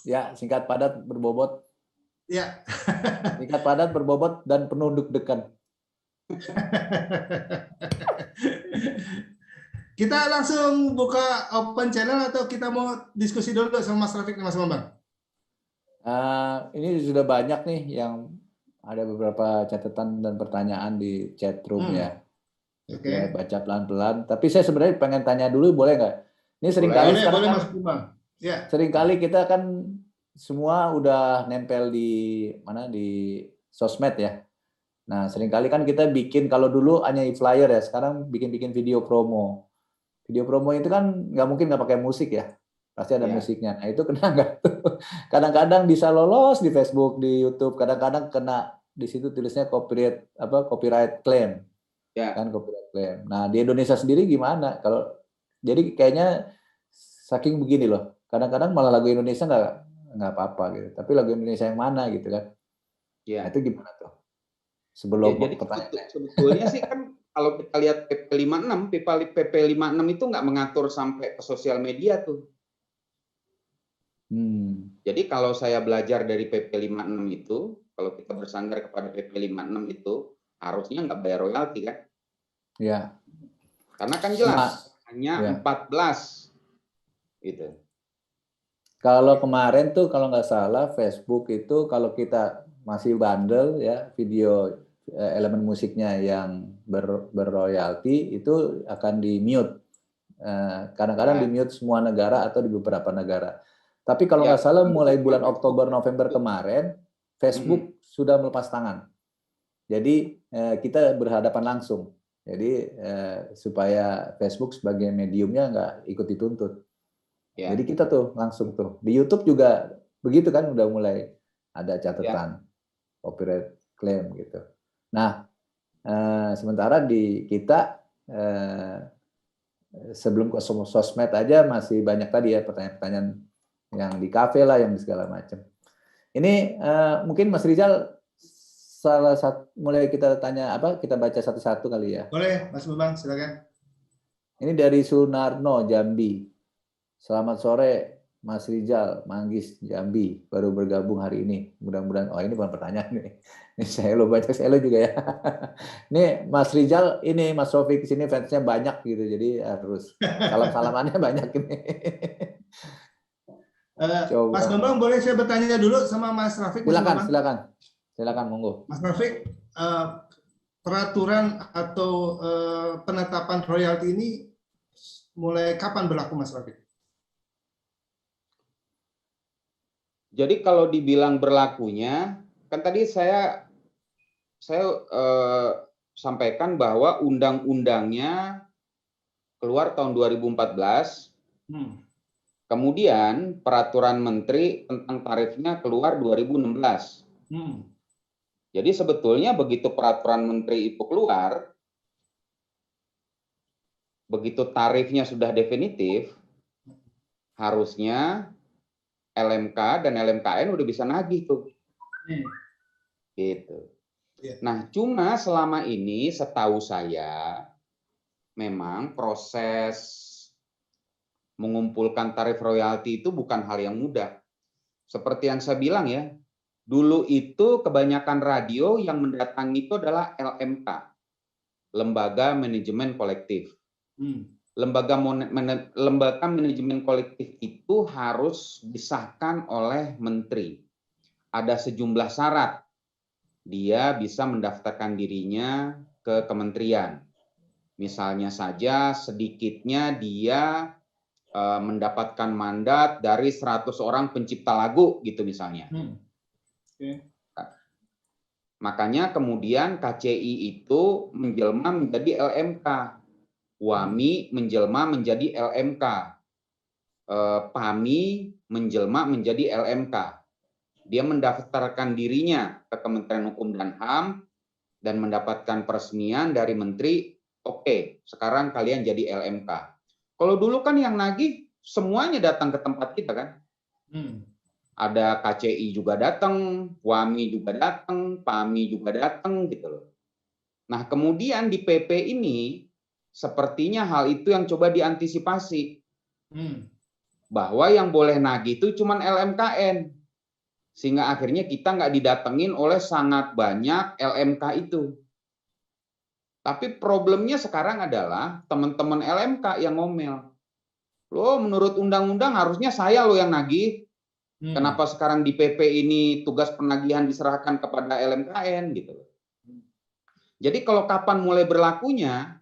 Ya, singkat padat berbobot. Ya. Singkat padat berbobot dan penuh deg-degan. Kita langsung buka open channel atau kita mau diskusi dulu sama Mas Rafiq dan Mas Bambang? Ini sudah banyak nih yang ada beberapa catatan dan pertanyaan di chat room ya. Oke. Ya, baca pelan-pelan. Tapi saya sebenarnya pengen tanya dulu, boleh nggak? Ini seringkali sekarang boleh, Mas Bambang. Ya. Seringkali kita kan semua udah nempel di mana, di sosmed ya. Nah, seringkali kan kita bikin, kalau dulu hanya flyer ya, sekarang bikin video promo. Video promo itu kan nggak mungkin nggak pakai musik ya, pasti ada musiknya. Nah, itu kena nggak tuh? Kadang-kadang bisa lolos di Facebook, di YouTube, kadang-kadang kena di situ tulisnya copyright claim, kan copyright claim. Nah, di Indonesia sendiri gimana? Jadi kayaknya saking begini loh, kadang-kadang malah lagu Indonesia nggak apa-apa gitu, tapi lagu Indonesia yang mana gitu kan? Nah, itu gimana tuh? Sebelum jadi sebetulnya sih kan kalau kita lihat PP 56 itu nggak mengatur sampai ke sosial media tuh. Jadi kalau saya belajar dari PP 56 itu, kalau kita bersandar kepada PP 56 itu, harusnya nggak bayar royalti kan? Ya. Karena kan jelas, hanya 14. Gitu. Kalau kemarin tuh, kalau nggak salah, Facebook itu kalau kita masih bandel ya, video elemen musiknya yang berroyalti itu akan di-mute. Kadang-kadang di-mute semua negara atau di beberapa negara. Tapi kalau Ya. nggak salah mulai bulan Oktober November kemarin Facebook sudah melepas tangan. Jadi kita berhadapan langsung. Jadi supaya Facebook sebagai mediumnya nggak ikut dituntut. Ya. Jadi kita tuh langsung tuh di YouTube juga begitu kan, udah mulai ada catatan copyright claim gitu. Nah sementara di kita sebelum ke sosmed aja masih banyak tadi ya pertanyaan-pertanyaan yang di kafe lah, yang di segala macam. Ini mungkin Mas Rizal salah satu, mulai kita tanya apa, kita baca satu-satu kali ya. Boleh, Mas Bambang, silakan. Ini dari Sunarno Jambi. Selamat sore Mas Rizal, Manggis Jambi, baru bergabung hari ini. Mudah-mudahan, oh ini bukan pertanyaan nih. Ini saya lo baca, saya lo juga ya. Ini Mas Rizal, ini Mas Rofi kesini fansnya banyak gitu, jadi harus salam-salamannya banyak ini. Mas Bambang, boleh saya bertanya dulu sama Mas Rafiq? Silakan, monggo. Mas Rafiq, peraturan atau penetapan royalti ini mulai kapan berlaku, Mas Rafiq? Jadi kalau dibilang berlakunya, kan tadi saya sampaikan bahwa undang-undangnya keluar tahun 2014. Kemudian peraturan menteri tentang tarifnya keluar 2016. Jadi sebetulnya begitu peraturan menteri itu keluar, begitu tarifnya sudah definitif, harusnya LMK dan LMKN udah bisa nagih tuh. Gitu. Nah, cuma selama ini setahu saya memang proses mengumpulkan tarif royalti itu bukan hal yang mudah. Seperti yang saya bilang ya, dulu itu kebanyakan radio yang mendatangi itu adalah LMK, Lembaga Manajemen Kolektif. Lembaga manajemen kolektif itu harus disahkan oleh menteri. Ada sejumlah syarat. Dia bisa mendaftarkan dirinya ke kementerian. Misalnya saja sedikitnya dia mendapatkan mandat dari 100 orang pencipta lagu gitu misalnya. Makanya kemudian KCI itu menjelma menjadi LMK. WAMI menjelma menjadi LMK. PAMI menjelma menjadi LMK. Dia mendaftarkan dirinya ke Kementerian Hukum dan HAM dan mendapatkan peresmian dari menteri, oke, sekarang kalian jadi LMK. Kalau dulu kan yang nagih semuanya datang ke tempat kita kan. Ada KCI juga datang, WAMI juga datang, PAMI juga datang gitu loh. Nah, kemudian di PP ini sepertinya hal itu yang coba diantisipasi. Bahwa yang boleh nagih itu cuma LMKN. Sehingga akhirnya kita nggak didatengin oleh sangat banyak LMK itu. Tapi problemnya sekarang adalah teman-teman LMK yang ngomel. Loh, menurut undang-undang harusnya saya loh yang nagih. Kenapa sekarang di PP ini tugas penagihan diserahkan kepada LMKN gitu. Jadi kalau kapan mulai berlakunya,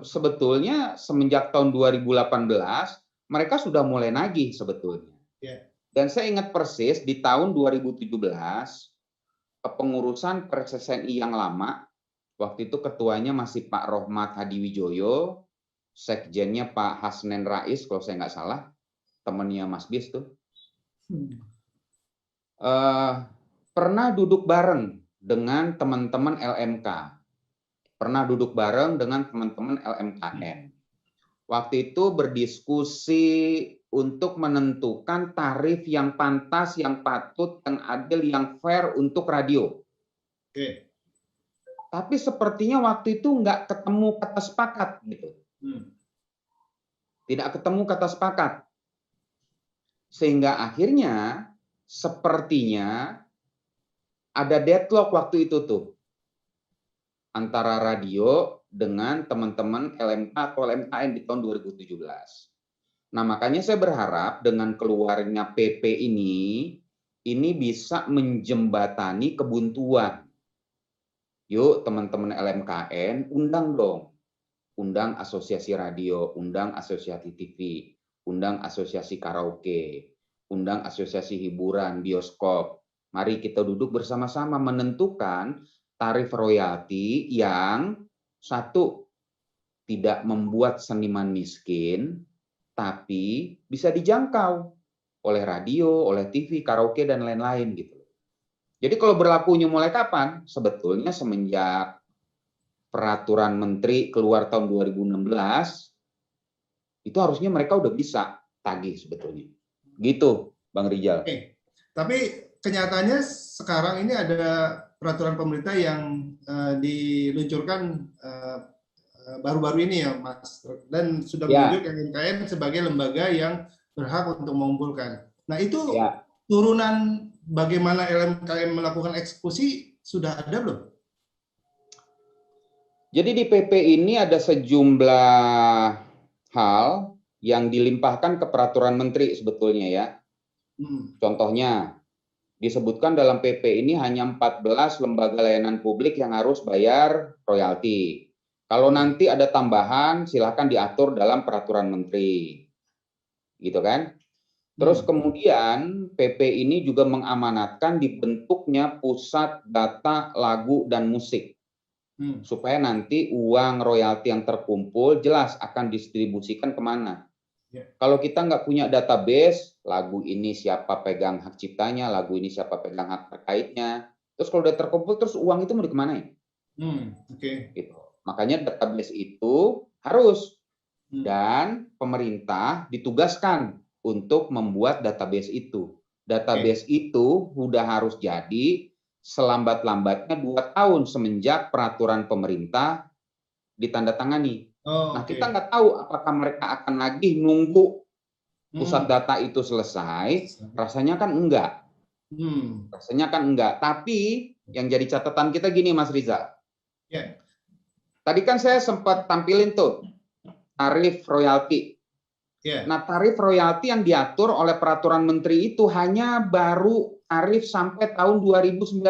sebetulnya semenjak tahun 2018 mereka sudah mulai nagih sebetulnya. Dan saya ingat persis di tahun 2017 kepengurusan PSSNI yang lama, waktu itu ketuanya masih Pak Rohmat Hadiwijoyo, sekjennya Pak Hasnen Rais kalau saya nggak salah, temannya Mas Bis tuh. Pernah duduk bareng dengan teman-teman LMK, pernah duduk bareng dengan teman-teman LMKN. Waktu itu berdiskusi untuk menentukan tarif yang pantas, yang patut, yang adil, yang fair untuk radio. Tapi sepertinya waktu itu nggak ketemu kata sepakat gitu. Tidak ketemu kata sepakat. Sehingga akhirnya sepertinya ada deadlock waktu itu tuh antara radio dengan teman-teman LMK atau LMKN di tahun 2017. Nah, makanya saya berharap dengan keluarnya PP ini bisa menjembatani kebuntuan. Yuk teman-teman LMKN, undang dong. Undang asosiasi radio, undang asosiasi TV, undang asosiasi karaoke, undang asosiasi hiburan, bioskop. Mari kita duduk bersama-sama menentukan tarif royalti yang satu, tidak membuat seniman miskin, tapi bisa dijangkau oleh radio, oleh TV, karaoke, dan lain-lain gitu. Jadi kalau berlakunya mulai kapan? Sebetulnya semenjak peraturan menteri keluar tahun 2016, itu harusnya mereka udah bisa tagih sebetulnya. Gitu, Bang Rijal. Oke. Tapi kenyataannya sekarang ini ada peraturan pemerintah yang diluncurkan baru-baru ini ya, Mas, dan sudah menunjuk LMKN sebagai lembaga yang berhak untuk mengumpulkan. Nah, itu turunan bagaimana LMKN melakukan eksekusi sudah ada belum? Jadi di PP ini ada sejumlah hal yang dilimpahkan ke peraturan menteri sebetulnya ya. Contohnya, disebutkan dalam PP ini hanya 14 lembaga layanan publik yang harus bayar royalti. Kalau nanti ada tambahan, silakan diatur dalam peraturan menteri. Gitu kan? Terus kemudian PP ini juga mengamanatkan dibentuknya pusat data lagu dan musik. Supaya nanti uang royalti yang terkumpul jelas akan distribusikan kemana. Kalau kita nggak punya database, lagu ini siapa pegang hak ciptanya, lagu ini siapa pegang hak terkaitnya. Terus kalau udah terkumpul, terus uang itu mau dikemanain? Gitu. Makanya database itu harus. Dan pemerintah ditugaskan untuk membuat database itu. Database itu udah harus jadi selambat-lambatnya 2 tahun semenjak peraturan pemerintah ditandatangani. Nah, kita nggak tahu apakah mereka akan lagi nunggu pusat data itu selesai. Rasanya kan enggak. Rasanya kan enggak. Tapi yang jadi catatan kita gini, Mas Riza. Tadi kan saya sempat tampilin tuh tarif royalti. Nah, tarif royalti yang diatur oleh peraturan menteri itu hanya baru tarif sampai tahun 2019.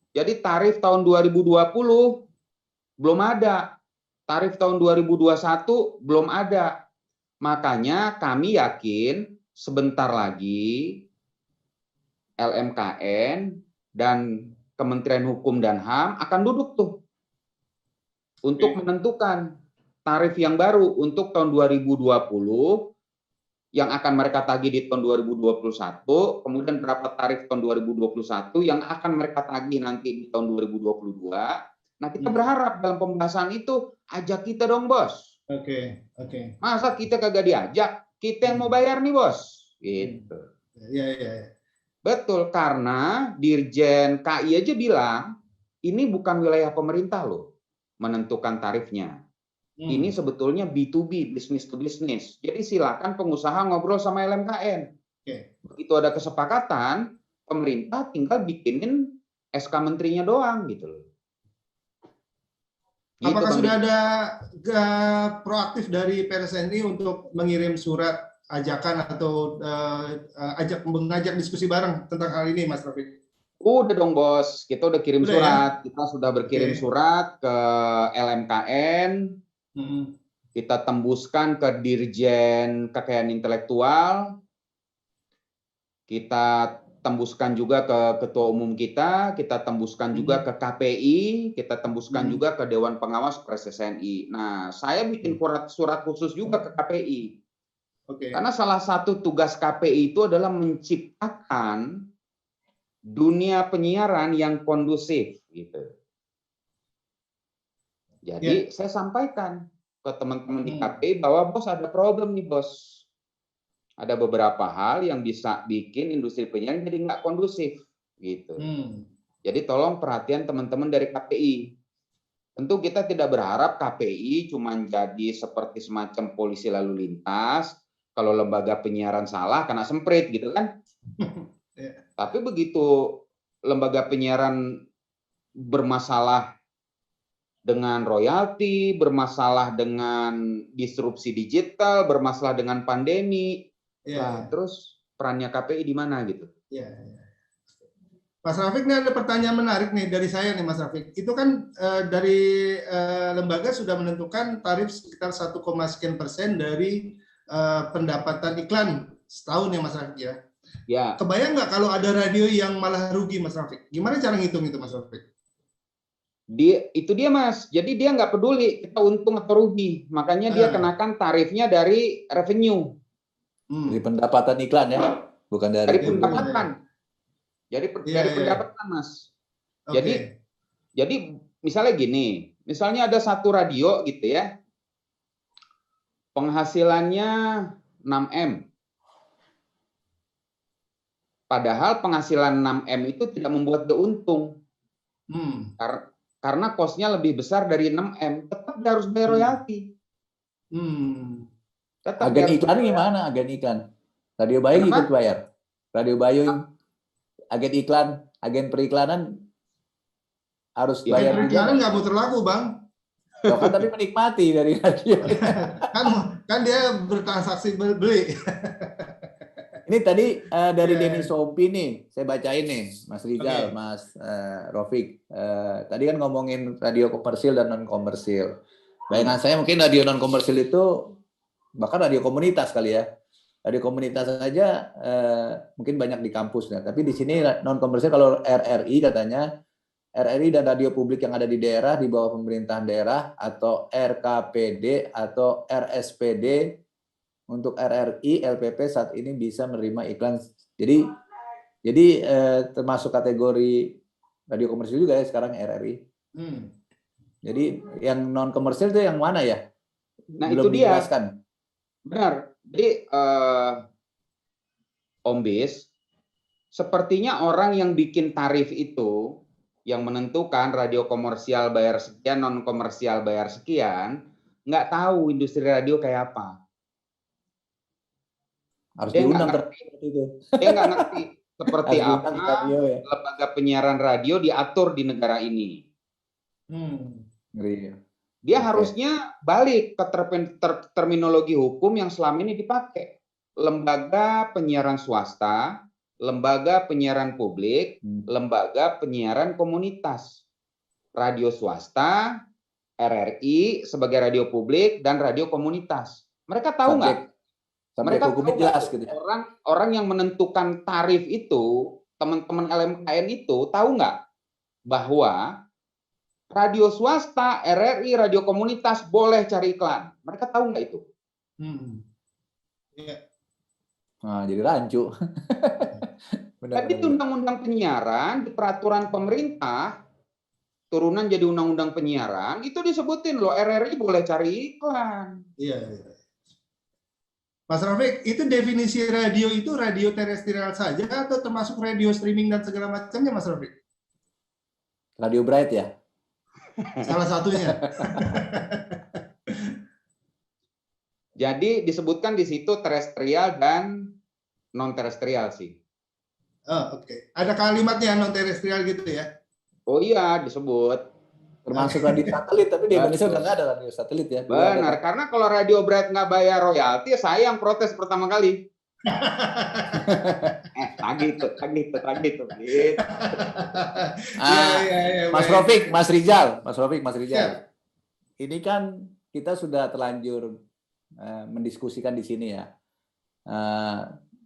Jadi tarif tahun 2020 belum ada. Tarif tahun 2021 belum ada. Makanya kami yakin sebentar lagi LMKN dan Kementerian Hukum dan HAM akan duduk tuh untuk menentukan tarif yang baru untuk tahun 2020 yang akan mereka tagih di tahun 2021, kemudian berapa tarif tahun 2021 yang akan mereka tagih nanti di tahun 2022. Nah, kita berharap dalam pembahasan itu ajak kita dong, Bos. Masa kita kagak diajak? Kita yang mau bayar nih, Bos. Gitu. Betul, karena Dirjen KI aja bilang ini bukan wilayah pemerintah loh menentukan tarifnya. Ini sebetulnya B2B, business to business. Jadi silakan pengusaha ngobrol sama LMKN. Begitu ada kesepakatan, pemerintah tinggal bikinin SK menterinya doang gitu loh. Gitu, apakah sudah ada proaktif dari PRSNI untuk mengirim surat ajakan atau mengajak diskusi bareng tentang hal ini, Mas Rafiq? Udah dong, Bos. Kita udah kirim surat. Ya? Kita sudah berkirim surat ke LMKN. Kita tembuskan ke Dirjen Kekayaan Intelektual. Kita tembuskan juga ke Ketua Umum kita tembuskan juga ke KPI, kita tembuskan juga ke Dewan Pengawas PRSSNI. Nah, saya bikin surat khusus juga ke KPI. Karena salah satu tugas KPI itu adalah menciptakan dunia penyiaran yang kondusif gitu. Jadi saya sampaikan ke teman-teman di KPI bahwa bos ada problem nih, Bos. Ada beberapa hal yang bisa bikin industri penyiaran jadi nggak kondusif gitu. Jadi tolong perhatian teman-teman dari KPI. Tentu kita tidak berharap KPI cuma jadi seperti semacam polisi lalu lintas. Kalau lembaga penyiaran salah kena semprit gitu kan. Tapi begitu lembaga penyiaran bermasalah dengan royalti, bermasalah dengan disrupsi digital, bermasalah dengan pandemi. Terus perannya KPI di mana gitu? Mas Rafiq, ini ada pertanyaan menarik nih dari saya nih, Mas Rafiq. Itu kan dari lembaga sudah menentukan tarif sekitar 1, sekian % dari pendapatan iklan setahun ya Mas Rafiq ya. Ya, Kebayang nggak kalau ada radio yang malah rugi Mas Rafiq? Gimana cara ngitung itu Mas Rafiq? itu dia Mas. Jadi dia nggak peduli kita untung atau rugi. Makanya dia kenakan tarifnya dari revenue. Dari pendapatan iklan ya, bukan dari Dari pendapatan. Jadi dari pendapatan Mas. Jadi misalnya gini, misalnya ada satu radio gitu ya, penghasilannya 6M. Padahal penghasilan 6M itu tidak membuat dia untung. Karena kosnya lebih besar dari 6M, tetap dia harus bayar royalti. Agen iklan gimana? Agen iklan. Radio Buying ikut bayar. Radio Buying, agen iklan, agen periklanan harus bayar. Periklanan nggak muter laku, Bang. Loh, kan tapi menikmati dari radio. kan dia bertransaksi beli. Ini tadi dari Denny Sompi nih, saya bacain nih, Mas Rizal, Mas Rofik. Tadi kan ngomongin radio komersil dan non komersil. Bayangan saya mungkin radio non komersil itu bahkan radio komunitas kali ya. Radio komunitas saja mungkin banyak di kampus ya. Tapi di sini non komersil kalau RRI katanya, RRI dan radio publik yang ada di daerah di bawah pemerintahan daerah atau RKPD atau RSPD. Untuk RRI, LPP saat ini bisa menerima iklan. Jadi termasuk kategori radio komersil juga ya sekarang RRI. Jadi yang non komersil itu yang mana ya? Nah belum itu dia. Dijelaskan. Benar. Jadi Om Bis, sepertinya orang yang bikin tarif itu, yang menentukan radio komersial bayar sekian, non komersial bayar sekian, nggak tahu industri radio kayak apa. Harus Dia diundang nggak ngerti. Dia nggak ngerti seperti apa radio, ya. Lembaga penyiaran radio diatur di negara ini. Dia harusnya balik ke terminologi hukum yang selama ini dipakai. Lembaga penyiaran swasta, lembaga penyiaran publik, lembaga penyiaran komunitas. Radio swasta, RRI sebagai radio publik, dan radio komunitas. Mereka tahu nggak? Mereka tahu jelas gitu ya? Orang yang menentukan tarif itu, teman-teman LMKN itu, tahu nggak bahwa radio swasta, RRI, radio komunitas boleh cari iklan. Mereka tahu nggak itu? Nah, jadi rancu. Tapi itu undang-undang penyiaran, di peraturan pemerintah, turunan jadi undang-undang penyiaran, itu disebutin loh, RRI boleh cari iklan. Iya. Mas Rafiq, itu definisi radio itu radio terestrial saja atau termasuk radio streaming dan segala macamnya, Mas Rafiq? Radio Bright ya? Salah satunya. Jadi disebutkan di situ terestrial dan non terestrial sih. Oh, oke. Ada kalimatnya non terestrial gitu ya? Oh iya, disebut. Termasuk radio satelit, tapi di Indonesia udah nggak ada radio satelit ya. Benar, karena kalau Radio Bright nggak bayar royalti, saya yang protes pertama kali. Gitu. Mas Rofik, Mas Rizal. Ya. Ini kan kita sudah terlanjur mendiskusikan di sini ya.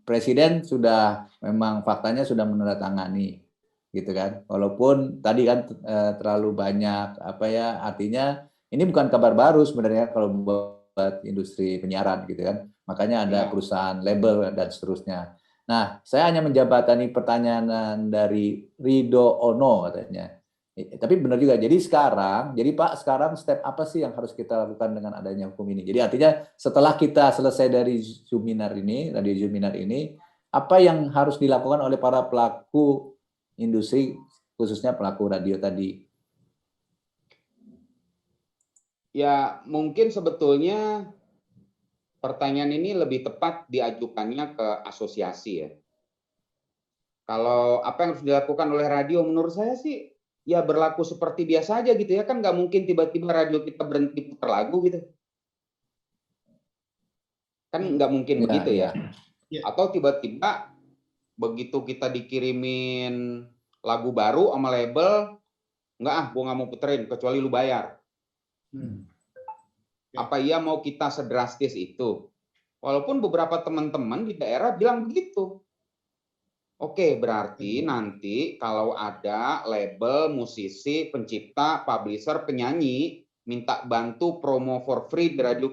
Presiden sudah memang faktanya sudah menandatangani. Gitu kan, walaupun tadi kan terlalu banyak artinya ini bukan kabar baru sebenarnya kalau buat industri penyiaran gitu kan, makanya ada perusahaan label dan seterusnya. Nah, saya hanya menjabatani pertanyaan dari Rido Ono katanya, tapi benar juga. Jadi Pak sekarang step apa sih yang harus kita lakukan dengan adanya hukum ini? Jadi artinya setelah kita selesai dari radio Zoominar ini, apa yang harus dilakukan oleh para pelaku industri, khususnya pelaku radio tadi? Ya, mungkin sebetulnya pertanyaan ini lebih tepat diajukannya ke asosiasi ya. Kalau apa yang harus dilakukan oleh radio, menurut saya sih ya berlaku seperti biasa aja gitu ya. Kan nggak mungkin tiba-tiba radio kita berhenti putar lagu gitu. Kan nggak mungkin begitu ya. Atau tiba-tiba begitu kita dikirimin lagu baru sama label, enggak gue nggak mau puterin kecuali lu bayar. Apa iya mau kita sedrastis itu? Walaupun beberapa teman-teman di daerah bilang begitu. Oke, berarti nanti kalau ada label musisi, pencipta, publisher, penyanyi minta bantu promo for free di radio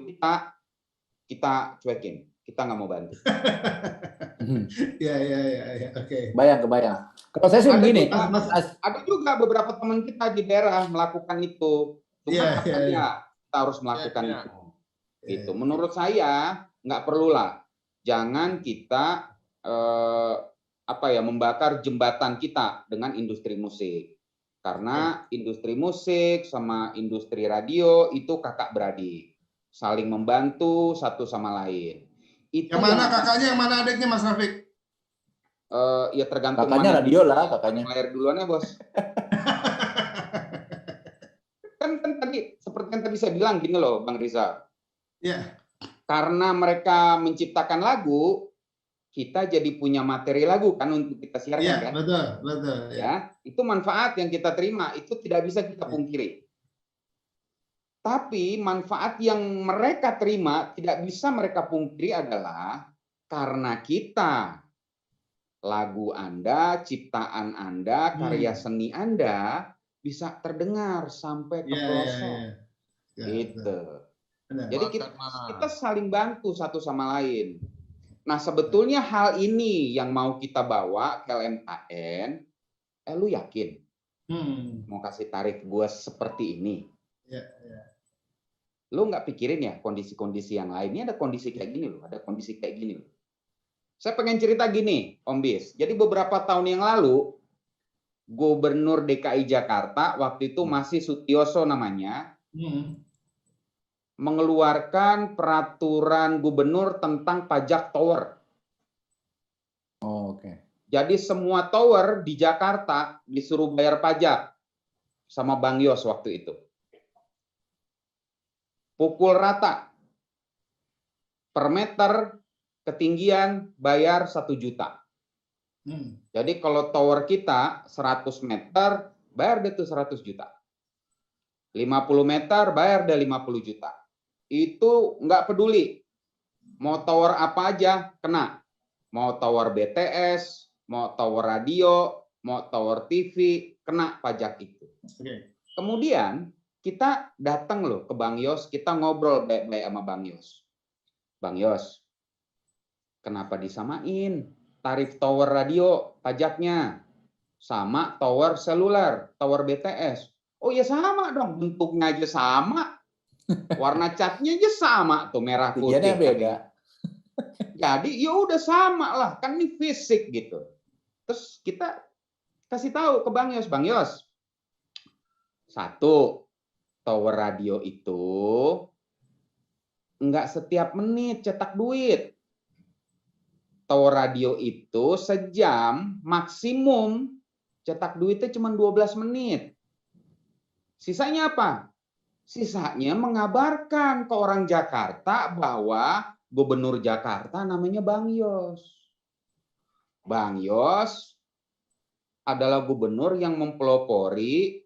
kita cuekin. Kita nggak mau bantu. Ya, oke. Kebayang. Kalau saya sih begini. Ada juga beberapa teman kita di daerah melakukan itu. Cuma kita harus melakukan itu. Gitu. Menurut saya nggak perlulah. Jangan kita membakar jembatan kita dengan industri musik. Karena industri musik sama industri radio itu kakak beradik. Saling membantu satu sama lain. Itu yang mana kakaknya, yang mana adiknya, Mas Rafiq? Ya tergantung. Kakaknya radio lah, kakaknya. Lahir duluan ya, Bos. kan tadi seperti yang tadi saya bilang gini loh, Bang Riza. Ya. Karena mereka menciptakan lagu, kita jadi punya materi lagu kan untuk kita siarkan, ya, kan? Betul. Ya, itu manfaat yang kita terima, itu tidak bisa kita pungkiri. Tapi manfaat yang mereka terima tidak bisa mereka pungkiri adalah karena kita, lagu Anda, ciptaan Anda, karya seni Anda bisa terdengar sampai ke pelosok. Gitu. Jadi kita saling bantu satu sama lain. Nah, sebetulnya hal ini yang mau kita bawa ke LMKN, lu yakin mau kasih tarif gue seperti ini? Lu nggak pikirin ya kondisi-kondisi yang lainnya, ada kondisi kayak gini loh, ada kondisi kayak gini loh. Saya pengen cerita gini, Om Bis. Jadi beberapa tahun yang lalu, Gubernur DKI Jakarta, waktu itu masih Sutioso namanya, mengeluarkan peraturan gubernur tentang pajak tower. Oke. Jadi semua tower di Jakarta disuruh bayar pajak sama Bang Yos waktu itu. Pukul rata. Per meter ketinggian bayar 1 juta. Jadi kalau tower kita 100 meter, bayar deh tuh 100 juta. 50 meter, bayar deh 50 juta. Itu nggak peduli. Mau tower apa aja, kena. Mau tower BTS, mau tower radio, mau tower TV, kena pajak itu. Kemudian kita datang loh ke Bang Yos, kita ngobrol baik-baik sama Bang Yos. Bang Yos, kenapa disamain tarif tower radio pajaknya sama tower seluler, tower BTS? Oh ya sama dong, bentuknya aja sama, warna catnya aja sama tuh, merah putih. Iya beda. Jadi ya udah sama lah, kan ini fisik gitu. Terus kita kasih tahu ke Bang Yos, Bang Yos, satu, tower radio itu enggak setiap menit cetak duit. Tower radio itu sejam maksimum cetak duitnya cuma 12 menit. Sisanya apa? Sisanya mengabarkan ke orang Jakarta bahwa Gubernur Jakarta namanya Bang Yos. Bang Yos adalah gubernur yang mempelopori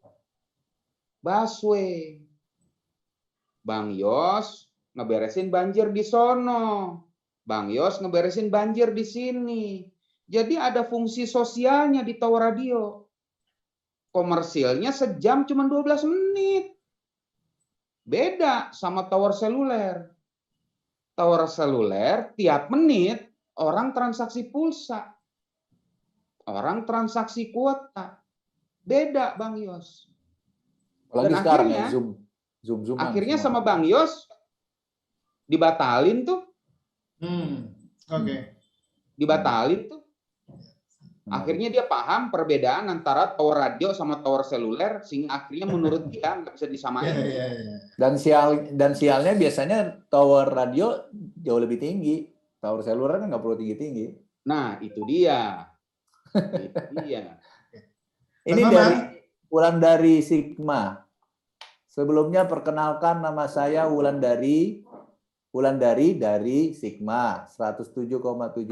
busway. Bang Yos ngeberesin banjir di sono. Bang Yos ngeberesin banjir di sini. Jadi ada fungsi sosialnya di tower radio. Komersilnya sejam cuma 12 menit. Beda sama tower seluler. Tower seluler tiap menit orang transaksi pulsa. Orang transaksi kuota. Beda Bang Yos. Apalagi Dan sekarang akhirnya, ya, Zoom akhirnya semua. sama Bang Yos dibatalin tuh. Dibatalin tuh. Akhirnya dia paham perbedaan antara tower radio sama tower seluler, sehingga akhirnya menurut dia nggak bisa disamain. Dan sialnya biasanya tower radio jauh lebih tinggi. Tower seluler kan nggak perlu tinggi-tinggi. Nah, itu dia. Itu dia. Ini dari Wulandari Sigma. Sebelumnya perkenalkan, nama saya Wulandari dari Sigma 107,7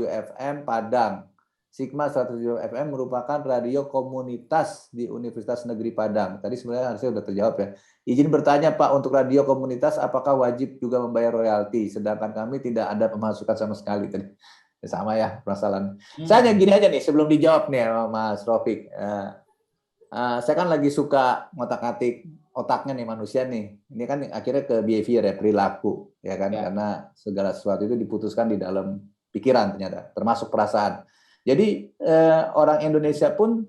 FM Padang. Sigma 107 FM merupakan radio komunitas di Universitas Negeri Padang. Tadi sebenarnya harusnya sudah terjawab ya. Izin bertanya Pak, untuk radio komunitas apakah wajib juga membayar royalti? Sedangkan kami tidak ada pemasukan sama sekali. Tadi sama ya permasalahan. Saya hanya gini aja nih sebelum dijawab nih Mas Rofik. Saya kan lagi suka ngotak-ngatik otaknya nih manusia nih. Ini kan akhirnya ke behavior ya, perilaku ya kan, karena segala sesuatu itu diputuskan di dalam pikiran ternyata, termasuk perasaan. Jadi orang Indonesia pun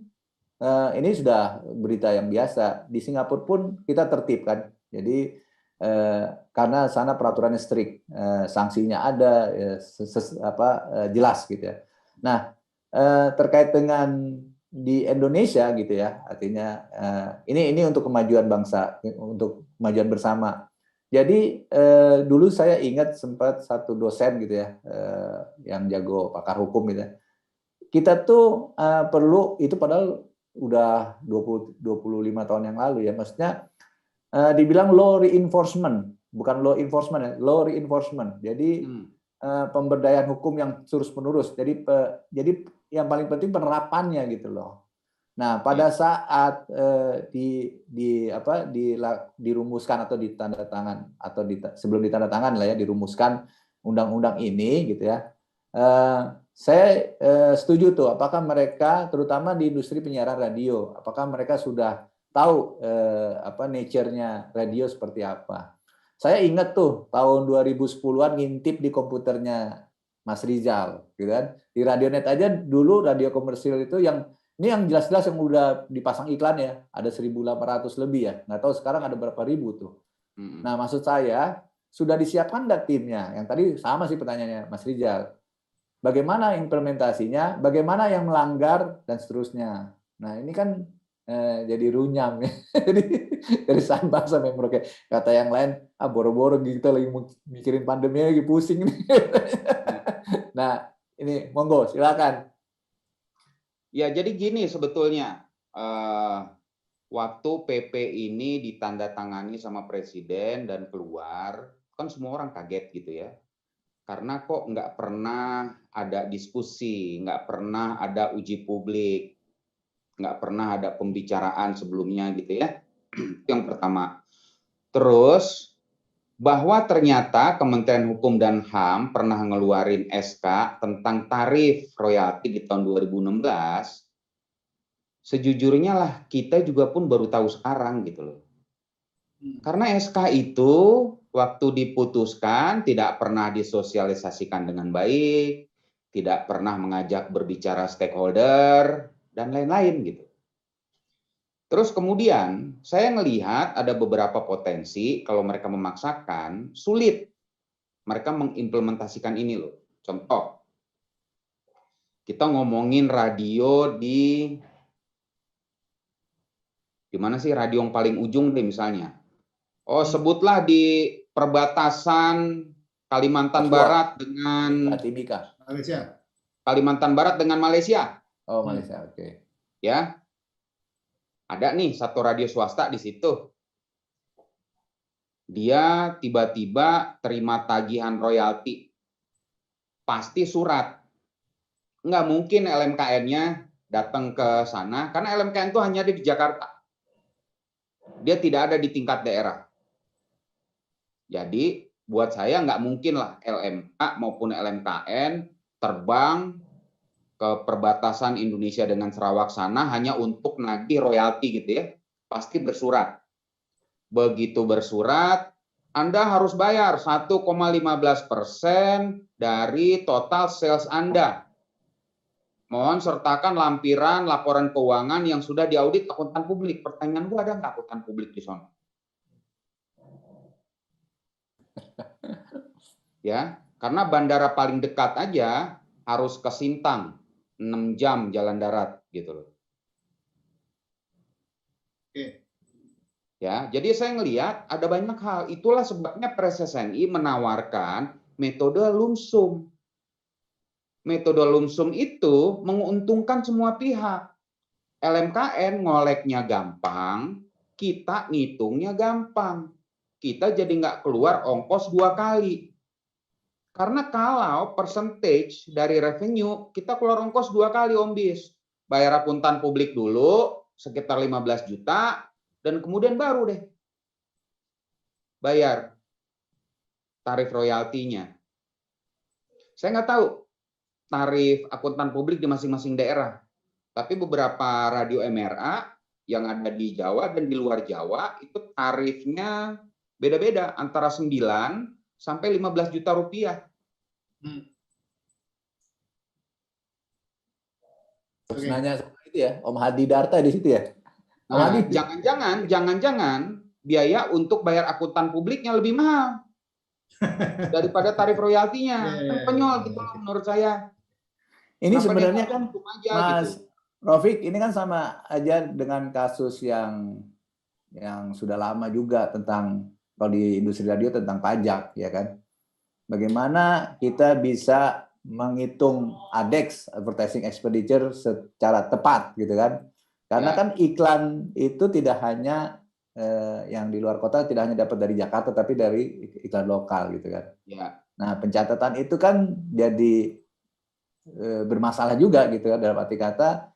ini sudah berita yang biasa. Di Singapura pun kita tertib kan. Jadi karena sana peraturannya strict, sanksinya ada, jelas gitu ya. Nah terkait dengan di Indonesia gitu ya, artinya ini untuk kemajuan bangsa, untuk kemajuan bersama. Jadi dulu saya ingat sempat satu dosen gitu ya, yang jago pakar hukum gitu ya. Kita tuh perlu itu padahal udah 25 tahun yang lalu ya, maksudnya dibilang law reinforcement, bukan law enforcement ya, law reinforcement. Jadi pemberdayaan hukum yang terus-menerus. Jadi yang paling penting penerapannya gitu loh. Nah, pada saat dirumuskan atau ditandatangan atau sebelum ditandatangan lah ya, dirumuskan undang-undang ini gitu ya. Saya setuju tuh, apakah mereka terutama di industri penyiaran radio, apakah mereka sudah tahu nature-nya radio seperti apa. Saya ingat tuh tahun 2010-an ngintip di komputernya Mas Rizal, gitu kan. Di Radionet aja dulu radio komersil itu yang jelas-jelas yang udah dipasang iklan ya, ada 1.800 lebih ya. Nggak tahu sekarang ada berapa ribu tuh. Nah, maksud saya sudah disiapkan nggak timnya? Yang tadi sama sih pertanyaannya Mas Rizal. Bagaimana implementasinya? Bagaimana yang melanggar dan seterusnya? Nah, ini kan jadi runyam ya. Jadi dari Sabang sampai Merauke. Kata yang lain, boro-boro kita lagi mikirin pandemi lagi pusing nih. Nah, ini monggo silakan. Ya, jadi gini sebetulnya waktu PP ini ditandatangani sama Presiden dan keluar, kan semua orang kaget gitu ya. Karena kok nggak pernah ada diskusi, nggak pernah ada uji publik, nggak pernah ada pembicaraan sebelumnya gitu ya. Yang pertama. Terus bahwa ternyata Kementerian Hukum dan HAM pernah ngeluarin SK tentang tarif royalti di tahun 2016. Sejujurnya lah kita juga pun baru tahu sekarang gitu loh. Karena SK itu waktu diputuskan tidak pernah disosialisasikan dengan baik, tidak pernah mengajak berbicara stakeholder dan lain-lain gitu. Terus kemudian saya melihat ada beberapa potensi kalau mereka memaksakan, sulit mereka mengimplementasikan ini loh. Contoh, kita ngomongin radio di mana sih radio yang paling ujung deh misalnya. Oh, sebutlah di perbatasan Kalimantan Barat dengan Malaysia. Kalimantan Barat dengan Malaysia. Oh, Malaysia, oke. Ya. Ada nih satu radio swasta di situ. Dia tiba-tiba terima tagihan royalti. Pasti surat. Nggak mungkin LMKN-nya datang ke sana, karena LMKN itu hanya ada di Jakarta. Dia tidak ada di tingkat daerah. Jadi, buat saya nggak mungkin lah LMK maupun LMKN terbang ke perbatasan Indonesia dengan Sarawak sana hanya untuk nagih royalti gitu ya. Pasti bersurat. Begitu bersurat, Anda harus bayar 1,15% dari total sales Anda. Mohon sertakan lampiran laporan keuangan yang sudah diaudit akuntan publik. Pertanyaan gua, ada nggak akuntan publik di sana? Ya, karena bandara paling dekat aja harus ke Sintang, 6 jam jalan darat gitu loh. Ya, jadi saya ngelihat ada banyak hal. Itulah sebabnya PSSNI menawarkan metode lumsum. Metode lumsum itu menguntungkan semua pihak. LMKN ngoleknya gampang, kita ngitungnya gampang. Kita jadi nggak keluar ongkos 2 kali. Karena kalau percentage dari revenue, kita keluar ongkos 2 kali Om Bis. Bayar akuntan publik dulu, sekitar 15 juta, dan kemudian baru deh bayar tarif royaltinya. Saya nggak tahu tarif akuntan publik di masing-masing daerah, tapi beberapa radio MRA yang ada di Jawa dan di luar Jawa, itu tarifnya beda-beda, antara 9 sampai 15 juta rupiah. Terus nanya sama itu ya, Om Hadi Darta di situ ya. Om Nah, Hadi. jangan-jangan biaya untuk bayar akuntan publiknya lebih mahal daripada tarif royaltinya. Kan konyol gitu loh menurut saya. Ini Kenapa sebenarnya dia kan hukum aja, Mas gitu. Rofik, ini kan sama aja dengan kasus yang sudah lama juga tentang, kalau di industri radio, tentang pajak, ya kan. Bagaimana kita bisa menghitung ADEX, advertising expenditure, secara tepat gitu kan. Karena Ya. kan iklan itu tidak hanya yang di luar kota, tidak hanya dapat dari Jakarta, tapi dari iklan lokal gitu kan. Ya. Nah, pencatatan itu kan jadi bermasalah juga gitu kan, dalam arti kata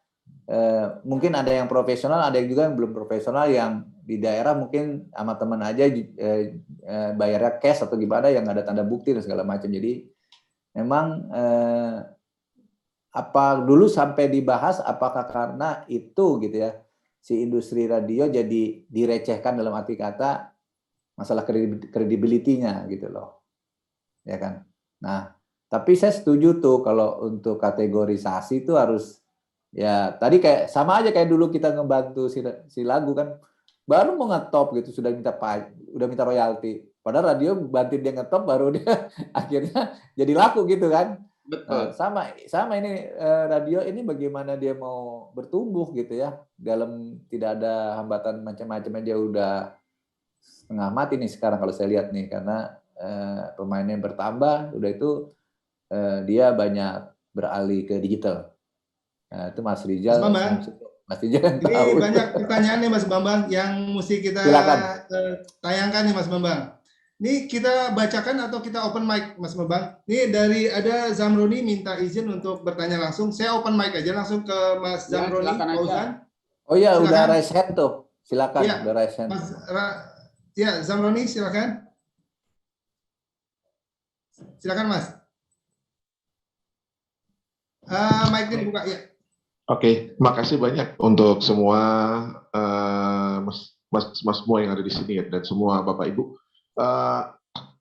mungkin ada yang profesional, ada yang juga yang belum profesional, yang di daerah mungkin sama teman aja bayarnya cash atau gimana, yang nggak ada tanda bukti dan segala macam. Jadi memang apa dulu sampai dibahas, apakah karena itu gitu ya, si industri radio jadi direcehkan, dalam arti kata masalah credibility-nya gitu loh, ya kan. Nah, tapi saya setuju tuh kalau untuk kategorisasi itu harus, ya tadi kayak sama aja kayak dulu kita ngebantu si lagu kan, baru mau ngetop gitu sudah minta royalti, padahal radio bantuin dia ngetop, baru dia akhirnya jadi laku gitu kan. Betul. Sama ini radio ini bagaimana dia mau bertumbuh gitu ya, dalam tidak ada hambatan macam-macam, dia udah setengah mati nih sekarang kalau saya lihat nih, karena pemainnya bertambah, udah itu dia banyak beralih ke digital. Nah, itu Mas Rizal. Mas Rizal ini tahu. Banyak pertanyaan nih Mas Bambang yang mesti kita tayangkan nih Mas Bambang. Ini kita bacakan atau kita open mic Mas Bambang? Ini ada Zamroni minta izin untuk bertanya langsung. Saya open mic aja langsung ke Mas Zamroni. Ya, oh iya, udah raise hand tuh. Silakan, ya, udah raise hand. Ya, Zamroni silakan. Silakan Mas. Mic-nya buka ya. Oke, makasih banyak untuk semua mas semua yang ada di sini dan semua Bapak Ibu.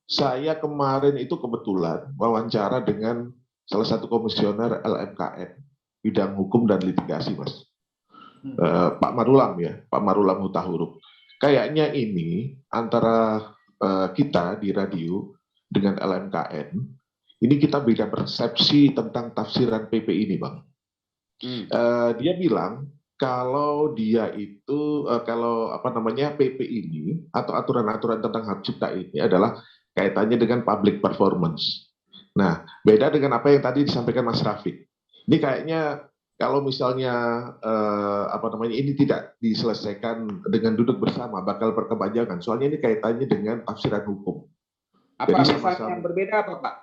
Saya kemarin itu kebetulan wawancara dengan salah satu komisioner LMKN bidang hukum dan litigasi, Mas. Pak Marulam ya, Pak Marulam Hutahurup. Kayaknya ini antara kita di radio dengan LMKN, ini kita beda persepsi tentang tafsiran PP ini, Bang. Dia bilang kalau dia itu kalau PP ini atau aturan-aturan tentang hak cipta ini adalah kaitannya dengan public performance. Nah, beda dengan apa yang tadi disampaikan Mas Rafiq. Ini kayaknya kalau misalnya ini tidak diselesaikan dengan duduk bersama, bakal berkepanjangan. Soalnya ini kaitannya dengan tafsiran hukum. Apa misalnya yang berbeda apa Pak?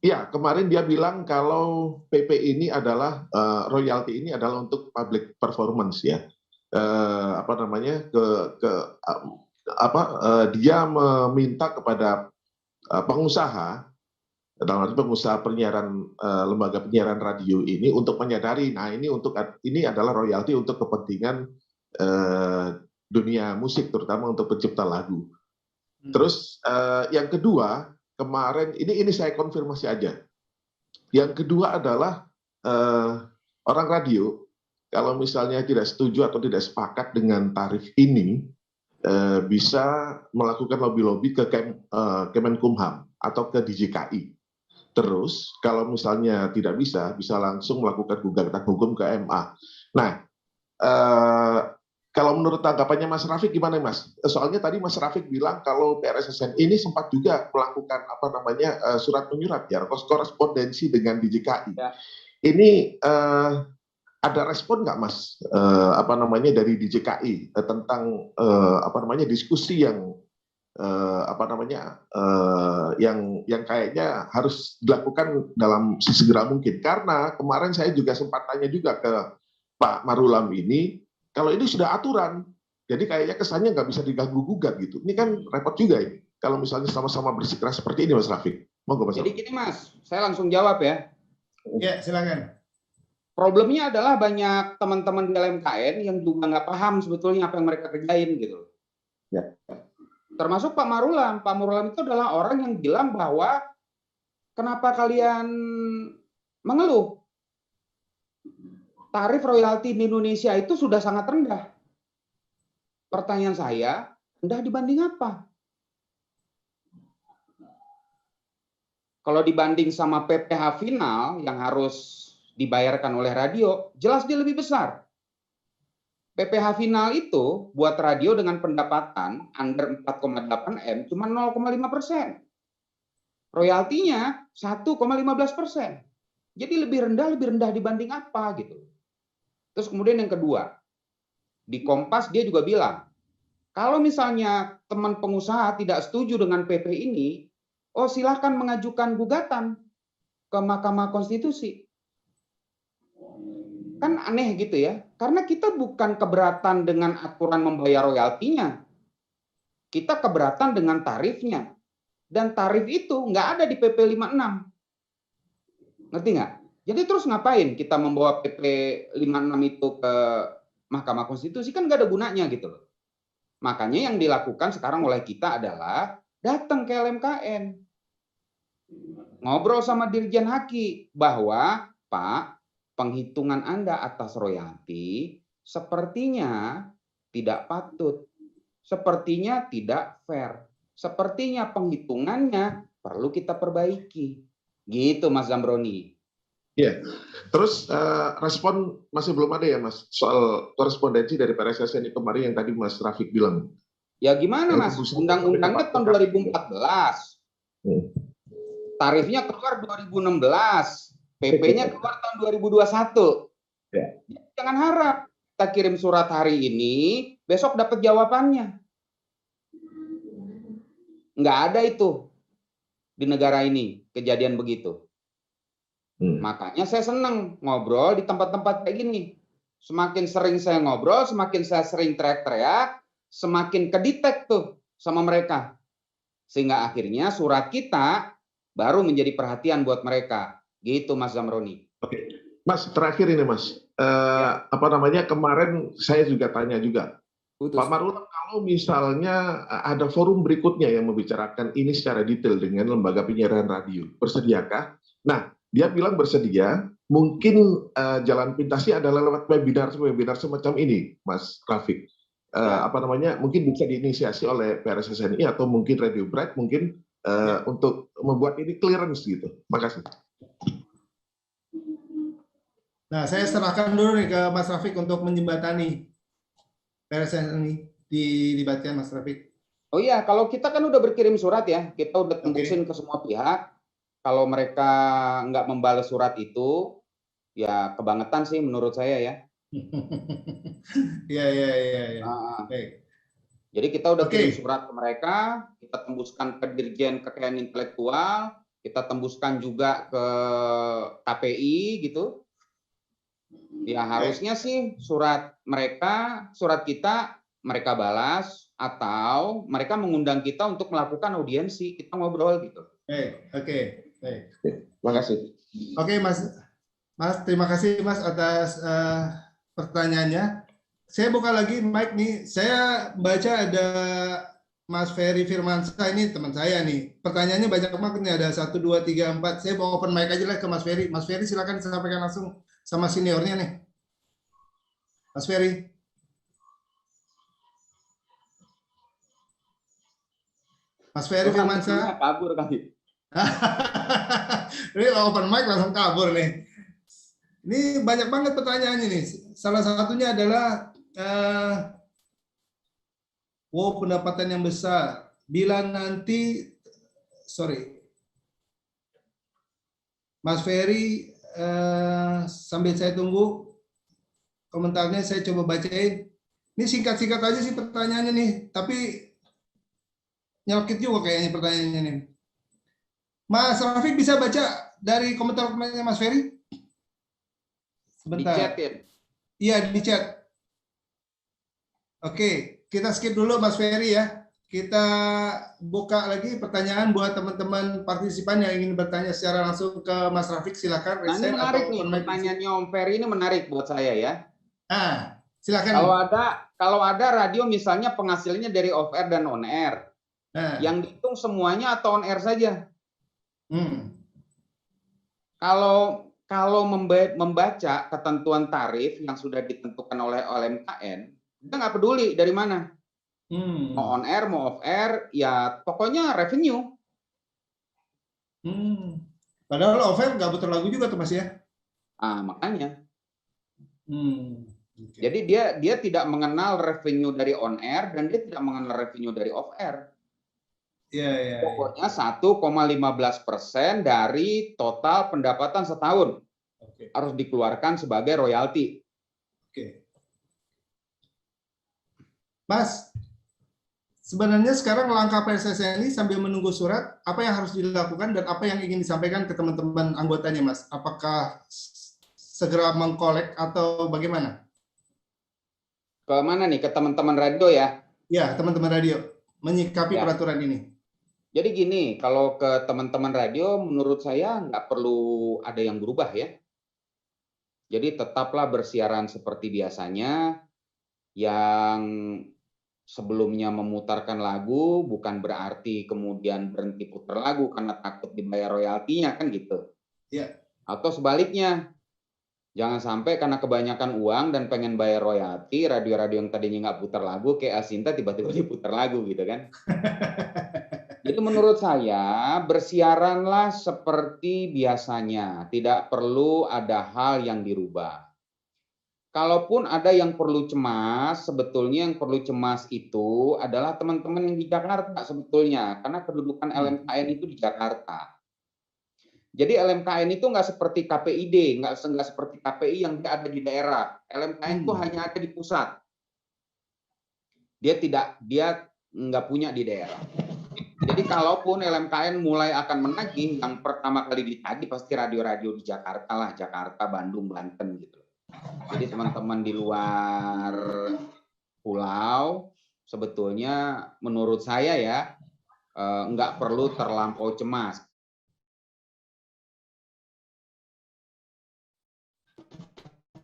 Iya, kemarin dia bilang kalau PP ini adalah royalti ini adalah untuk public performance ya. Dia meminta kepada pengusaha, dalam arti pengusaha penyiaran lembaga penyiaran radio ini untuk menyadari, nah ini adalah royalti untuk kepentingan dunia musik, terutama untuk pencipta lagu. Terus yang kedua, kemarin ini saya konfirmasi aja. Yang kedua adalah orang radio kalau misalnya tidak setuju atau tidak sepakat dengan tarif ini bisa melakukan lobby-lobby ke Kemenkumham atau ke DJKI. Terus kalau misalnya tidak bisa langsung melakukan gugatan hukum ke MA. Nah, kalau menurut tanggapannya Mas Rafiq gimana Mas? Soalnya tadi Mas Rafiq bilang kalau PRSSN ini sempat juga melakukan surat menyurat ya, korespondensi dengan DJKI. Ya. Ini ada respon nggak Mas dari DJKI tentang diskusi yang yang kayaknya harus dilakukan dalam sesegera mungkin. Karena kemarin saya juga sempat tanya juga ke Pak Marulam ini, kalau ini sudah aturan, jadi kayaknya kesannya nggak bisa diganggu-gugat gitu. Ini kan repot juga ini, kalau misalnya sama-sama bersikeras seperti ini, Mas Rafiq. Monggo, Mas. Jadi gini, Mas, saya langsung jawab ya. Ya, silakan. Problemnya adalah banyak teman-teman di LMKN yang juga nggak paham sebetulnya apa yang mereka kerjain gitu. Ya. Termasuk Pak Marulam. Pak Marulam itu adalah orang yang bilang bahwa kenapa kalian mengeluh? Tarif royalti di Indonesia itu sudah sangat rendah. Pertanyaan saya, rendah dibanding apa? Kalau dibanding sama PPh final yang harus dibayarkan oleh radio, jelas dia lebih besar. PPh final itu buat radio dengan pendapatan under 4,8 M cuma 0,5%. Royaltinya 1,15%. Jadi lebih rendah dibanding apa gitu. Terus kemudian yang kedua, di Kompas dia juga bilang, kalau misalnya teman pengusaha tidak setuju dengan PP ini, oh silahkan mengajukan gugatan ke Mahkamah Konstitusi. Kan aneh gitu ya, karena kita bukan keberatan dengan aturan membayar royaltinya. Kita keberatan dengan tarifnya. Dan tarif itu nggak ada di PP 56. Ngerti nggak? Jadi terus ngapain kita membawa PP 56 itu ke Mahkamah Konstitusi? Kan nggak ada gunanya gitu loh. Makanya yang dilakukan sekarang oleh kita adalah datang ke LMKN. Ngobrol sama Dirjen Haki bahwa, Pak, penghitungan Anda atas royalti sepertinya tidak patut, sepertinya tidak fair, sepertinya penghitungannya perlu kita perbaiki. Gitu Mas Zambroni. Ya, terus respon masih belum ada ya Mas soal korespondensi dari PRSSN kemarin yang tadi Mas Rafiq bilang. Ya gimana Mas, undang-undangnya tahun 2014. Tarifnya keluar 2016. PP-nya keluar tahun 2021. Ya. Jangan harap kita kirim surat hari ini, besok dapat jawabannya. Nggak ada itu di negara ini, kejadian begitu. Makanya saya senang ngobrol di tempat-tempat kayak gini. Semakin sering saya ngobrol, semakin saya sering teriak-teriak, semakin kedetek tuh sama mereka. Sehingga akhirnya surat kita baru menjadi perhatian buat mereka. Gitu Mas Zamroni. Oke, Mas terakhir ini Mas, kemarin saya juga tanya juga, Pak Marulam, kalau misalnya ada forum berikutnya yang membicarakan ini secara detail dengan lembaga penyiaran radio, bersediakah? Nah, dia bilang bersedia, mungkin jalan pintasnya adalah lewat webinar semacam ini, Mas Rafiq. Mungkin bisa diinisiasi oleh PRSSNI atau mungkin Radio Bright mungkin untuk membuat ini clearance gitu. Makasih. Nah, saya serahkan dulu nih ke Mas Rafiq untuk menjembatani PRSSNI, dilibatkan Mas Rafiq. Oh iya, kalau kita kan udah berkirim surat ya, kita udah tembusin ke semua pihak. Kalau mereka nggak membalas surat itu, ya kebangetan sih menurut saya ya. Iya. Jadi kita udah kirim surat ke mereka, kita tembuskan ke Dirjen Kekayaan Intelektual, kita tembuskan juga ke KPI gitu. Ya harusnya sih surat kita mereka balas atau mereka mengundang kita untuk melakukan audiensi, kita ngobrol gitu. Oke. Terima kasih. Oke, Mas, terima kasih Mas atas pertanyaannya. Saya buka lagi mic nih. Saya baca ada Mas Ferry Firmansyah, ini teman saya nih. Pertanyaannya banyak banget nih, ada 1, 2, 3, 4. Saya mau open mic aja lah ke Mas Ferry. Mas Ferry silakan sampaikan langsung sama seniornya nih. Mas Ferry. Mas Ferry Firmansyah. Kabur kali. Ini open mic langsung kabur nih. Ini banyak banget pertanyaannya nih. Salah satunya adalah pendapatan yang besar. Bila nanti, Mas Ferry, sambil saya tunggu komentarnya, saya coba bacain. Ini singkat-singkat aja sih pertanyaannya nih, tapi nyelkit juga kayaknya pertanyaannya nih. Mas Rafiq bisa baca dari komentar-komentarnya Mas Ferry? Di Sebentar. chat ya. Iya, di chat. Oke, kita skip dulu Mas Ferry ya. Kita buka lagi pertanyaan buat teman-teman partisipan yang ingin bertanya secara langsung ke Mas Rafiq. Silakan Nah, ini raise hand menarik atau nih, open mic. pertanyaannya Om Ferry ini menarik buat saya ya. Silakan. Kalau ada radio misalnya penghasilannya dari off air dan on air, yang dihitung semuanya atau on air saja? Kalau membaca ketentuan tarif yang sudah ditentukan oleh LMKN, kita nggak peduli dari mana. Mau on air, mau off air, ya pokoknya revenue. Padahal off air nggak putar lagu juga tuh Mas ya? Makanya. Okay. Jadi dia tidak mengenal revenue dari on air dan dia tidak mengenal revenue dari off air. Pokoknya 1,15% dari total pendapatan setahun harus dikeluarkan sebagai royalti. Mas, sebenarnya sekarang langkah PSSI ini sambil menunggu surat, apa yang harus dilakukan dan apa yang ingin disampaikan ke teman-teman anggotanya, Mas? Apakah segera mengkolek atau bagaimana? Ke mana nih? Ke teman-teman radio ya? Ya, teman-teman radio menyikapi peraturan ini. Jadi gini, kalau ke teman-teman radio, menurut saya nggak perlu ada yang berubah ya. Jadi tetaplah bersiaran seperti biasanya, yang sebelumnya memutarkan lagu bukan berarti kemudian berhenti putar lagu karena takut dibayar royaltinya kan gitu. Ya. Atau sebaliknya, jangan sampai karena kebanyakan uang dan pengen bayar royalti, radio-radio yang tadinya nggak putar lagu kayak Asinta tiba-tiba diputar lagu gitu kan. Jadi menurut saya bersiaranlah seperti biasanya, tidak perlu ada hal yang dirubah. Kalaupun ada yang perlu cemas, sebetulnya yang perlu cemas itu adalah teman-teman yang di Jakarta sebetulnya, karena kedudukan LMKN itu di Jakarta. Jadi LMKN itu nggak seperti KPID, nggak seperti KPI yang ada di daerah. LMKN itu hanya ada di pusat. Dia nggak punya di daerah. Jadi kalaupun LMKN mulai akan menagih, yang pertama kali ditagih pasti radio-radio di Jakarta lah, Jakarta, Bandung, Banten gitu. Jadi teman-teman di luar pulau sebetulnya menurut saya ya nggak perlu terlampau cemas.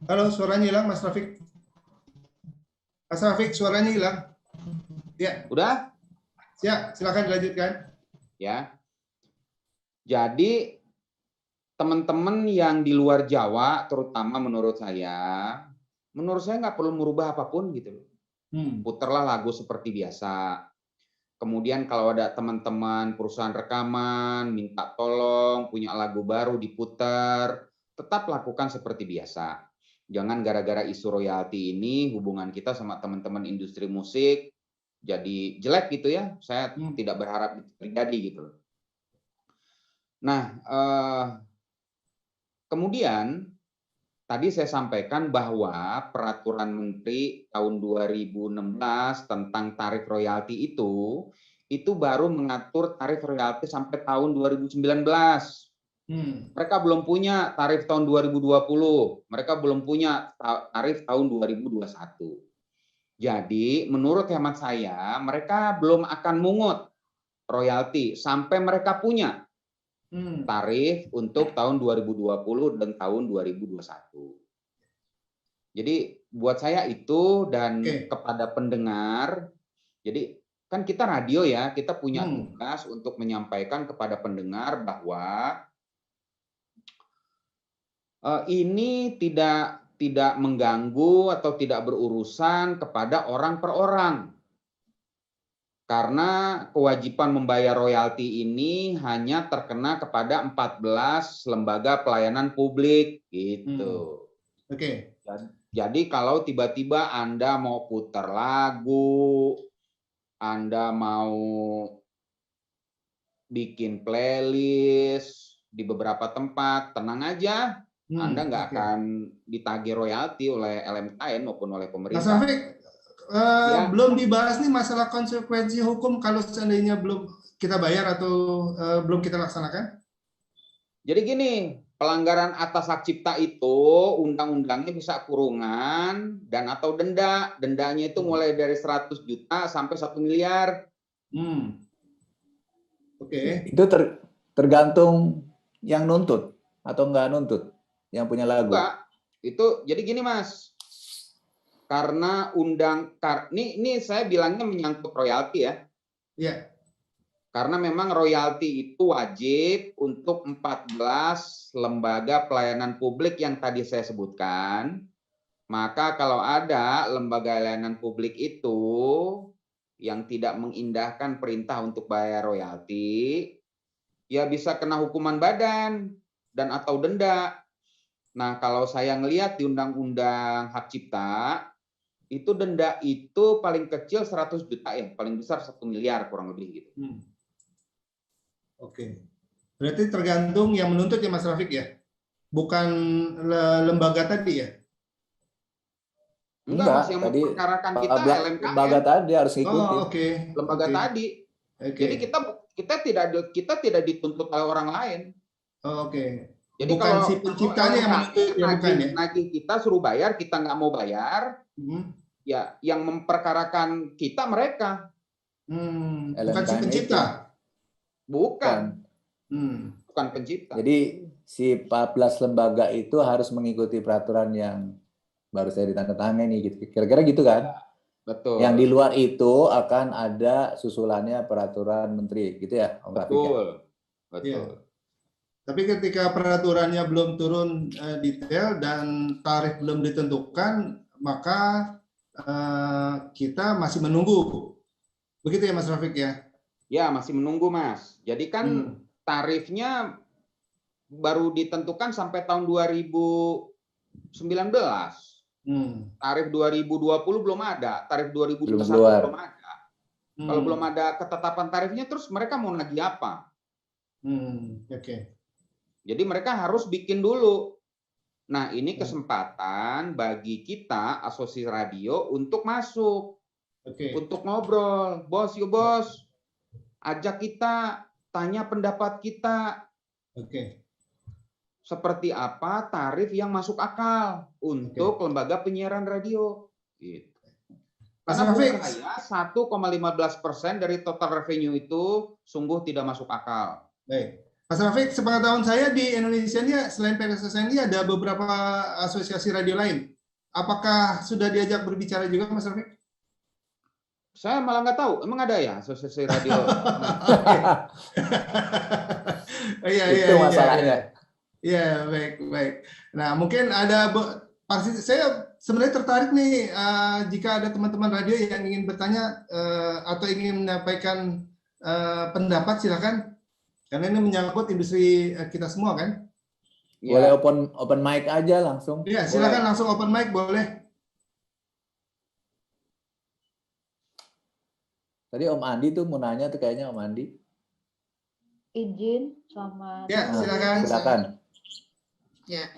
Halo, suaranya hilang Mas Rafiq. Mas Rafiq, suaranya hilang. Ya. Udah? Ya, silakan dilanjutkan. Ya. Jadi teman-teman yang di luar Jawa, terutama menurut saya nggak perlu merubah apapun gitu. Putarlah lagu seperti biasa. Kemudian kalau ada teman-teman perusahaan rekaman minta tolong punya lagu baru diputar, tetap lakukan seperti biasa. Jangan gara-gara isu royalti ini hubungan kita sama teman-teman industri musik jadi jelek gitu ya. Saya tidak berharap itu terjadi gitu. Nah, kemudian tadi saya sampaikan bahwa peraturan Menteri tahun 2016 tentang tarif royalti itu baru mengatur tarif royalti sampai tahun 2019. Mereka belum punya tarif tahun 2020, mereka belum punya tarif tahun 2021. Jadi menurut hemat saya, mereka belum akan mungut royalti sampai mereka punya tarif untuk tahun 2020 dan tahun 2021. Jadi buat saya itu dan kepada pendengar, jadi kan kita radio ya, kita punya tugas untuk menyampaikan kepada pendengar bahwa ini tidak mengganggu atau tidak berurusan kepada orang per orang. Karena kewajiban membayar royalti ini hanya terkena kepada 14 lembaga pelayanan publik gitu. Jadi kalau tiba-tiba Anda mau putar lagu, Anda mau bikin playlist di beberapa tempat, tenang aja. Anda nggak akan ditagih royalti oleh LMKN maupun oleh pemerintah. Mas Rafiq, belum dibahas nih masalah konsekuensi hukum kalau seandainya belum kita bayar atau belum kita laksanakan. Jadi gini, pelanggaran atas hak cipta itu undang-undangnya bisa kurungan dan atau denda. Dendanya itu mulai dari 100 juta sampai 1 miliar. Oke. Itu tergantung yang nuntut atau enggak nuntut, yang punya lagu. Enggak. Itu jadi gini, Mas. Karena ini saya bilangnya menyangkut royalti ya. Iya. Karena memang royalti itu wajib untuk 14 lembaga pelayanan publik yang tadi saya sebutkan. Maka kalau ada lembaga pelayanan publik itu yang tidak mengindahkan perintah untuk bayar royalti, ya bisa kena hukuman badan dan atau denda. Nah, kalau saya ngelihat di Undang-Undang Hak Cipta, itu denda itu paling kecil 100 juta ya, paling besar 1 miliar kurang lebih gitu. Oke. Berarti tergantung yang menuntut ya Mas Rafiq ya? Bukan lembaga tadi ya? Enggak, Mas, yang tadi memperkarakan kita LMKN. Lembaga tadi harus ngikutin. Oh, oke. Lembaga tadi. Jadi kita tidak dituntut oleh orang lain. Oh, oke. Jadi bukan kalau si penciptanya yang menuntut ya, bukan ya? Nagih kita suruh bayar, kita nggak mau bayar, ya yang memperkarakan kita mereka. Bukan si pencipta? Bukan. Bukan pencipta. Jadi si 14 lembaga itu harus mengikuti peraturan yang baru saya ditandatangani gitu. Kira-kira gitu kan? Betul. Yang di luar itu akan ada susulannya peraturan menteri, gitu ya, Om Rafiq? Betul. Betul. Ya. Tapi ketika peraturannya belum turun detail dan tarif belum ditentukan, maka kita masih menunggu. Begitu ya Mas Rafiq ya? Ya, masih menunggu, Mas. Jadi kan tarifnya baru ditentukan sampai tahun 2019. Tarif 2020 belum ada, tarif 2021 belum ada. Kalau belum ada ketetapan tarifnya, terus mereka mau nagih apa? Oke. Jadi mereka harus bikin dulu. Nah, ini kesempatan bagi kita, Asosiasi Radio, untuk masuk. Untuk ngobrol. Bos, yuk bos. Ajak kita, tanya pendapat kita. Seperti apa tarif yang masuk akal untuk lembaga penyiaran radio. Gitu. Karena saya 1,15% dari total revenue itu sungguh tidak masuk akal. Baik. Mas Rafiq, sepengetahuan saya di Indonesia ini selain PSSN ini ada beberapa asosiasi radio lain. Apakah sudah diajak berbicara juga, Mas Rafiq? Saya malah nggak tahu. Emang ada ya asosiasi radio? Itu masalahnya. Iya, baik. Nah, mungkin ada pasti saya sebenarnya tertarik nih jika ada teman-teman radio yang ingin bertanya atau ingin menyampaikan pendapat, silakan. Karena ini menyangkut industri kita semua kan. Boleh open mic aja langsung. Iya, silakan langsung open mic boleh. Tadi Om Andi tuh mau nanya tuh kayaknya Om Andi. Izin sama. Ya, silakan. Ya.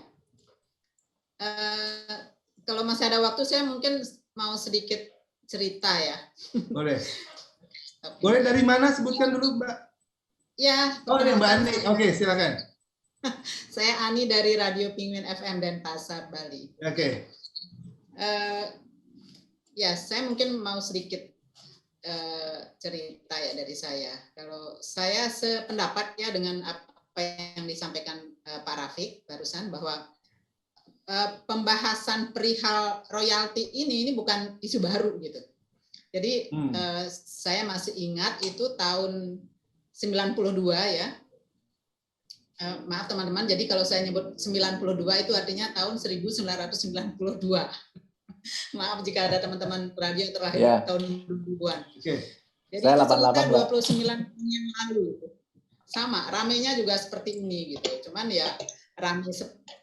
Kalau masih ada waktu saya mungkin mau sedikit cerita ya. Boleh. Boleh dari mana sebutkan dulu, Mbak? Ya. Oh, ini Mbak Ani. Oke, silakan. Saya Ani dari Radio Penguin FM Denpasar, Bali. Oke. Ya, saya mungkin mau sedikit cerita ya dari saya. Kalau saya sependapat ya dengan apa yang disampaikan Pak Rafiq barusan, bahwa pembahasan perihal royalti ini bukan isu baru gitu. Jadi saya masih ingat itu tahun 92 ya. Maaf teman-teman, jadi kalau saya nyebut 92 itu artinya tahun 1992. Maaf jika ada teman-teman radio yang terlahir tahun 2000-an. Jadi saya itu 88, 29 tahun yang lalu. Sama, ramenya juga seperti ini gitu. Cuman ya rame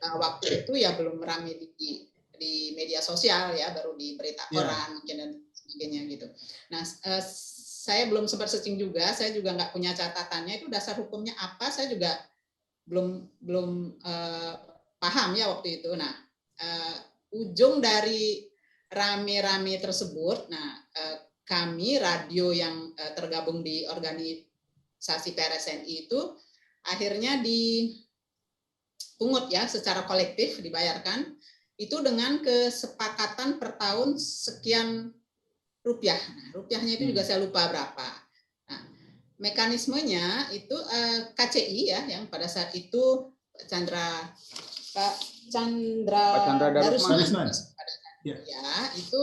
waktu itu ya belum rame di media sosial ya, baru di berita koran mungkin dan sebagainya gitu. Nah, saya belum sempat searching juga, saya juga nggak punya catatannya itu dasar hukumnya apa, saya juga belum paham ya waktu itu. Nah, ujung dari rame-rame tersebut, nah kami radio yang tergabung di organisasi PRSNI itu akhirnya dipungut ya secara kolektif dibayarkan itu dengan kesepakatan per tahun sekian rupiah. Nah, rupiahnya itu juga saya lupa berapa. Nah, mekanismenya itu KCI ya yang pada saat itu Pak Chandra Darusman ya itu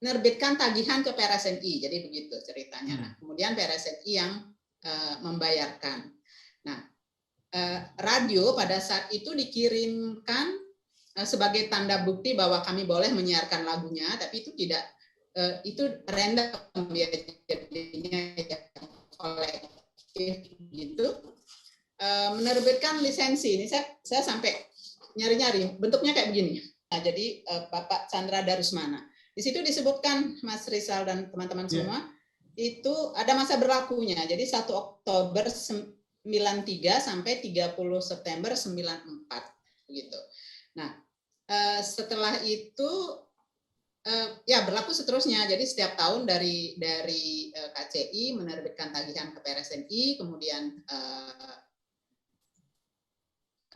menerbitkan tagihan ke PRSNI. Jadi begitu ceritanya. Nah, kemudian PRSNI yang membayarkan. Nah, radio pada saat itu dikirimkan sebagai tanda bukti bahwa kami boleh menyiarkan lagunya, tapi itu tidak itu random ya, jadinya ya, kolektif gitu. Menerbitkan lisensi ini saya sampai nyari-nyari bentuknya kayak begini. Nah, jadi Bapak Chandra Darusmana. Di situ disebutkan Mas Rizal dan teman-teman semua itu ada masa berlakunya. Jadi 1 Oktober 93 sampai 30 September 94 gitu. Nah, setelah itu ya berlaku seterusnya. Jadi setiap tahun dari KCI menerbitkan tagihan ke PRSNI, kemudian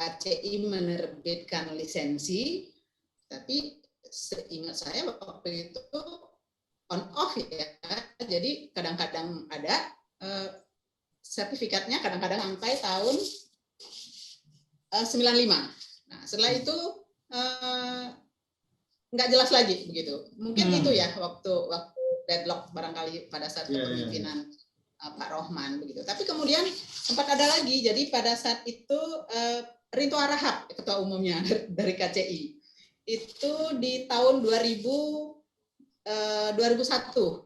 KCI menerbitkan lisensi, tapi seingat saya waktu itu on off ya. Jadi kadang-kadang ada sertifikatnya, kadang-kadang sampai tahun 95. Nah, setelah itu nggak jelas lagi begitu. Mungkin itu ya waktu deadlock barangkali pada saat kepemimpinan Pak Rohman begitu. Tapi kemudian sempat ada lagi. Jadi pada saat itu Rinto Harahap ketua umumnya dari KCI itu di tahun 2001,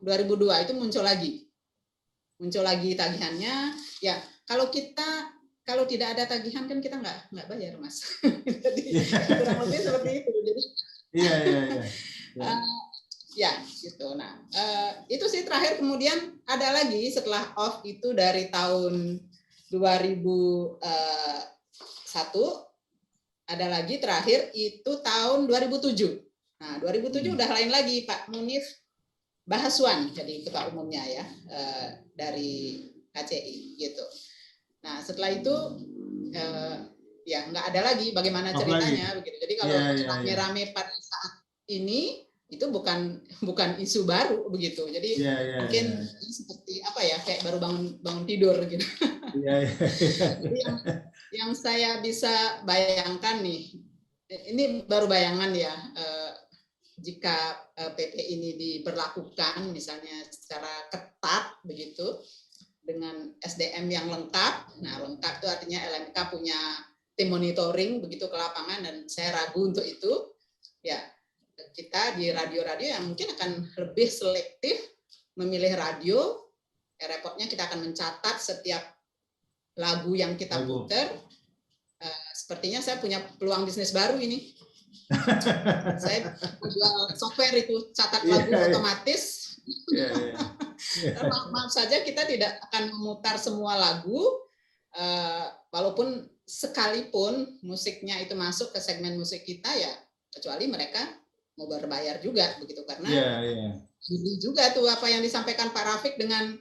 2002 itu muncul lagi tagihannya. Ya kalau tidak ada tagihan kan kita nggak bayar, Mas. Jadi kurang lebih seperti itu. Jadi ya gitu. Nah itu sih terakhir. Kemudian ada lagi setelah off itu dari tahun 2001 ada lagi terakhir itu tahun 2007. Nah 2007 udah lain lagi, Pak Munif Bahaswan jadi ketua umumnya ya dari KCI gitu. Nah setelah itu ya nggak ada lagi bagaimana ceritanya begitu. Jadi kalau rame-rame pada saat ini itu bukan isu baru begitu. Jadi mungkin seperti apa ya, kayak baru bangun tidur gitu. Jadi yang saya bisa bayangkan nih, ini baru bayangan ya, jika PP ini diberlakukan misalnya secara ketat begitu dengan SDM yang lengkap. Nah, lengkap itu artinya LMK punya tim monitoring begitu ke lapangan, dan saya ragu untuk itu. Ya, kita di radio-radio yang mungkin akan lebih selektif memilih radio. Repotnya kita akan mencatat setiap lagu yang kita putar. Sepertinya saya punya peluang bisnis baru ini. Saya jual software itu, catat lagu otomatis. Maaf saja kita tidak akan memutar semua lagu, walaupun sekalipun musiknya itu masuk ke segmen musik kita ya, kecuali mereka mau berbayar juga begitu, karena ini juga tuh apa yang disampaikan Pak Rafiq dengan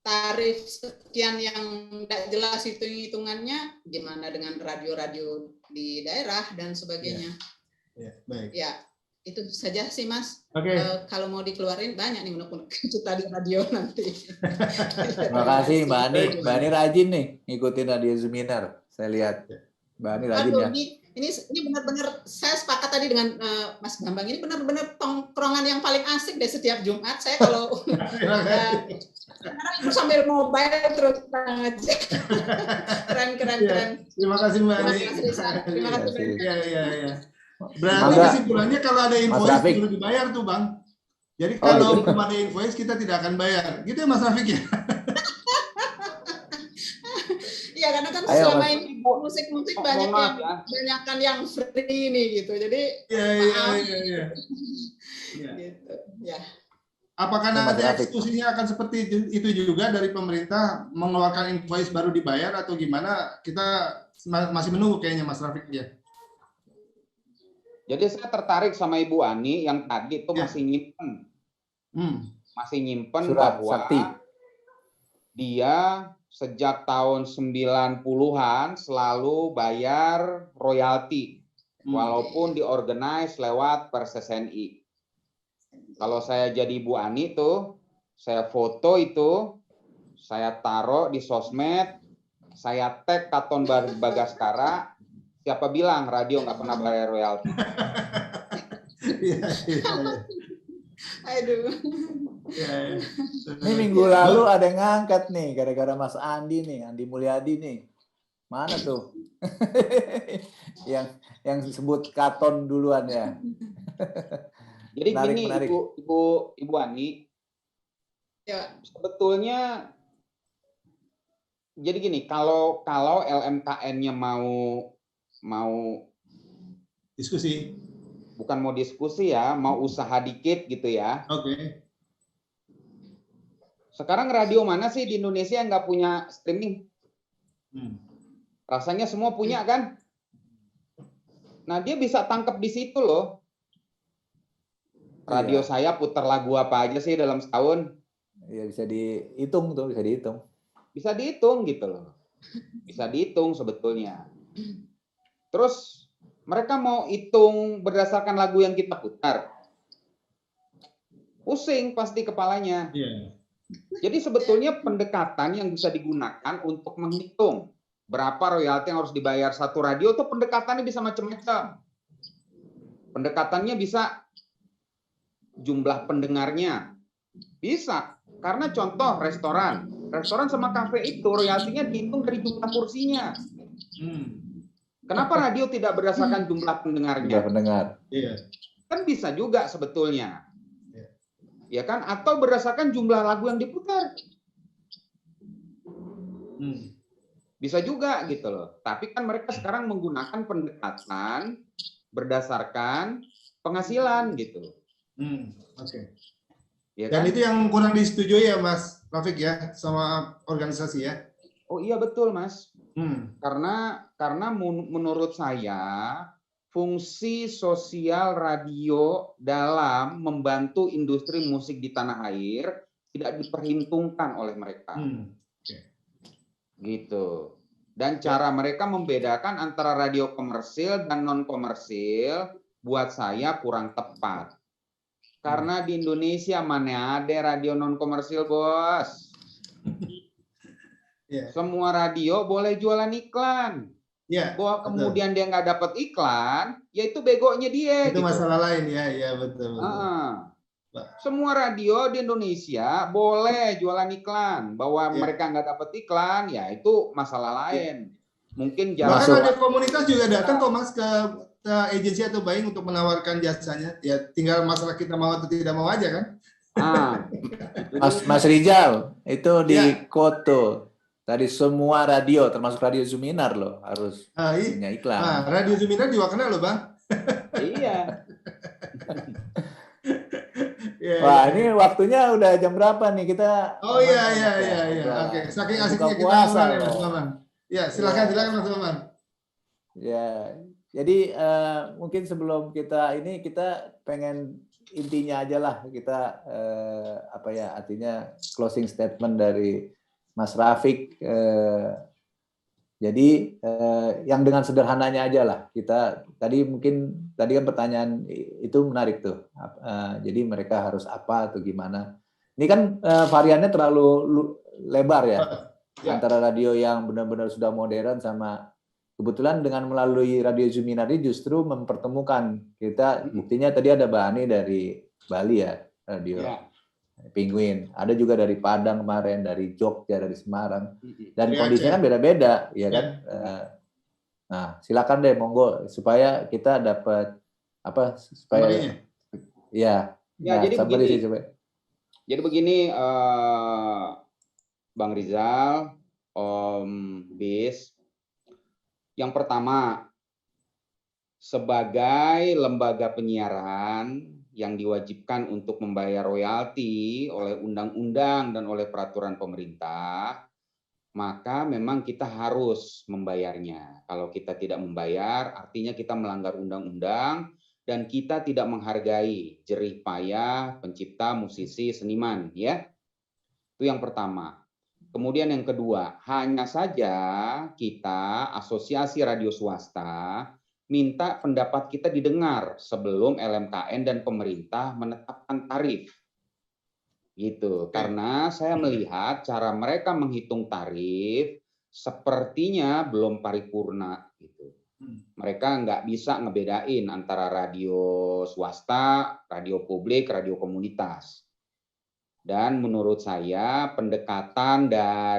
tarif sekian yang tidak jelas itu hitungannya, gimana dengan radio-radio di daerah dan sebagainya. Baik. Ya, itu saja sih Mas. Kalau mau dikeluarin banyak nih unek-unek kita di radio nanti. Terima kasih Mbak Ani. Mbak Ani rajin nih ngikutin radio seminar. Saya lihat Mbak Ani rajin ya. Ini benar-benar saya sepakat tadi dengan Mas Bambang, ini benar-benar tongkrongan yang paling asik deh setiap Jumat. Saya kalau sekarang sambil mobile terus ngecek. Keren. Terima kasih Mbak Ani. Terima kasih. Iya. Berarti kesimpulannya kalau ada invoice perlu dibayar tuh Bang. Jadi kalau belum ada invoice kita tidak akan bayar. Gitu ya Mas Rafiq ya? Iya, karena kan selama ini musik-musik banyak yang free nih gitu. Jadi Iya. Gitu. Ya. Apakah nanti eksekusinya akan seperti itu juga dari pemerintah, mengeluarkan invoice baru dibayar atau gimana? Kita masih menunggu kayaknya Mas Rafiq ya. Jadi saya tertarik sama Ibu Ani yang tadi itu Ya. masih nyimpen Surat bahwa sakti. dia sejak tahun 90-an selalu bayar royalti walaupun diorganize lewat Persesni. Kalau saya jadi Ibu Ani tuh, saya foto itu, saya taruh di sosmed, saya tag Katon Bagaskara, siapa bilang radio nggak pernah bayar royalti? Iya. Aduh. Ya. Ini minggu lalu ada yang ngangkat nih, gara-gara Mas Andi nih, Andi Mulyadi nih. Mana tuh? yang disebut Katon duluan ya. Jadi gini, Menarik. Ibu Ani, Ya. sebetulnya jadi gini, kalau LMKN-nya mau Diskusi. bukan mau diskusi ya, mau usaha dikit gitu ya. Oke. Sekarang radio mana sih di Indonesia yang nggak punya streaming? Rasanya semua punya kan? Nah, dia bisa tangkap di situ loh. Radio saya putar lagu apa aja sih dalam setahun? Ya bisa dihitung tuh, bisa dihitung. Bisa dihitung gitu loh. Bisa dihitung sebetulnya. Terus mereka mau hitung berdasarkan lagu yang kita putar. Pusing pasti kepalanya. Iya. Jadi sebetulnya pendekatan yang bisa digunakan untuk menghitung berapa royalti yang harus dibayar satu radio itu pendekatannya bisa macam-macam. Pendekatannya bisa jumlah pendengarnya. Bisa. Karena contoh restoran sama kafe itu royaltinya dihitung dari jumlah kursinya. Kenapa radio tidak berdasarkan jumlah pendengarnya? Jumlah pendengar. Iya. Kan bisa juga sebetulnya. Ya kan? Atau berdasarkan jumlah lagu yang diputar. Bisa juga gitu loh. Tapi kan mereka sekarang menggunakan pendekatan berdasarkan penghasilan gitu. Oke. Ya Dan kan? itu yang kurang disetujui ya Mas Rafiq ya sama organisasi ya. Oh iya betul Mas. Hmm. Karena menurut saya fungsi sosial radio dalam membantu industri musik di tanah air tidak diperhitungkan oleh mereka. Okay. Gitu. Dan cara mereka membedakan antara radio komersil dan non komersil buat saya kurang tepat. Karena di Indonesia mana ada radio non komersil, Bos? Yeah. Semua radio boleh jualan iklan. Ya, Bahwa kemudian dia nggak dapat iklan, ya itu begonya dia. Itu gitu. masalah lain ya betul. Semua radio di Indonesia boleh jualan iklan. Bahwa mereka nggak dapat iklan, ya itu masalah lain. Mungkin bahkan ada komunitas juga datang kok Mas ke agensi atau buying untuk menawarkan jasanya. Ya tinggal masalah kita mau atau tidak mau aja kan. Mas Rizal itu di Koto. Tadi semua radio, termasuk Radio Zuminar loh, harus punya iklan. Radio Zuminar juga kena loh, Bang. Iya. Wah, ini waktunya udah jam berapa nih kita? Oh iya. Oke, saking asiknya kita ngobrol ya, Mas Maman. Ya, silakan Mas Maman. Ya, jadi mungkin sebelum kita pengen intinya aja lah kita artinya closing statement dari Mas Rafiq, jadi yang dengan sederhananya aja lah kita tadi kan pertanyaan itu menarik tuh, jadi mereka harus apa atau gimana? Ini kan variannya terlalu lebar ya, antara radio yang benar-benar sudah modern sama kebetulan dengan melalui Radio Zuminar ini justru mempertemukan kita. Buktinya tadi ada Bani dari Bali ya, radio. Penguin, ada juga dari Padang kemarin, dari Jogja, dari Semarang, dan kondisinya kan beda-beda, ya kan? Nah, silakan deh, monggo supaya kita dapat supaya jadi begini, Bang Rizal, Om Bis, yang pertama sebagai lembaga penyiaran yang diwajibkan untuk membayar royalti oleh undang-undang dan oleh peraturan pemerintah, maka memang kita harus membayarnya. Kalau kita tidak membayar, artinya kita melanggar undang-undang dan kita tidak menghargai jerih payah pencipta, musisi, seniman, ya. Itu yang pertama. Kemudian yang kedua, hanya saja kita asosiasi radio swasta minta pendapat kita didengar sebelum LMKN dan pemerintah menetapkan tarif. Gitu. Karena saya melihat cara mereka menghitung tarif sepertinya belum paripurna gitu. Mereka nggak bisa ngebedain antara radio swasta, radio publik, radio komunitas. Dan menurut saya pendekatan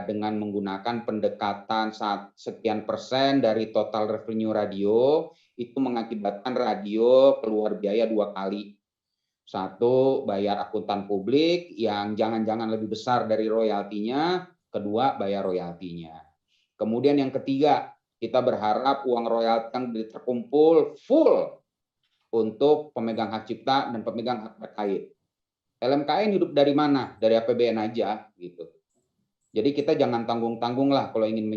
dengan menggunakan pendekatan sekian persen dari total revenue radio itu mengakibatkan radio keluar biaya 2 kali. Satu, bayar akuntan publik yang jangan-jangan lebih besar dari royaltinya. Kedua, bayar royaltinya. Kemudian yang ketiga, kita berharap uang royalti yang terkumpul full untuk pemegang hak cipta dan pemegang hak terkait. LMKN hidup dari mana? Dari APBN aja gitu. Jadi kita jangan tanggung-tanggung lah kalau ingin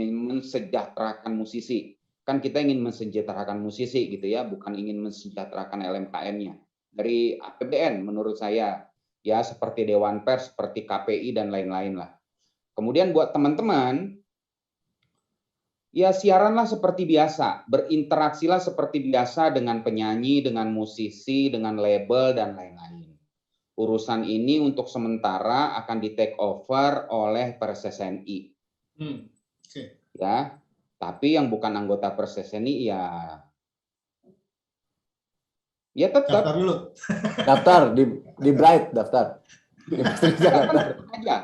mensejahterakan musisi. Kan kita ingin mensejahterakan musisi gitu ya, bukan ingin mensejahterakan LMKN-nya. Dari APBN menurut saya ya seperti Dewan Pers, seperti KPI dan lain-lain lah. Kemudian buat teman-teman ya siaranlah seperti biasa, berinteraksilah seperti biasa dengan penyanyi, dengan musisi, dengan label dan lain-lain. Urusan ini untuk sementara akan di take over oleh Persesni. Ya, tapi yang bukan anggota Persesni ya tetap Daftar dulu. Daftar di Bright, daftar. Tetap aja.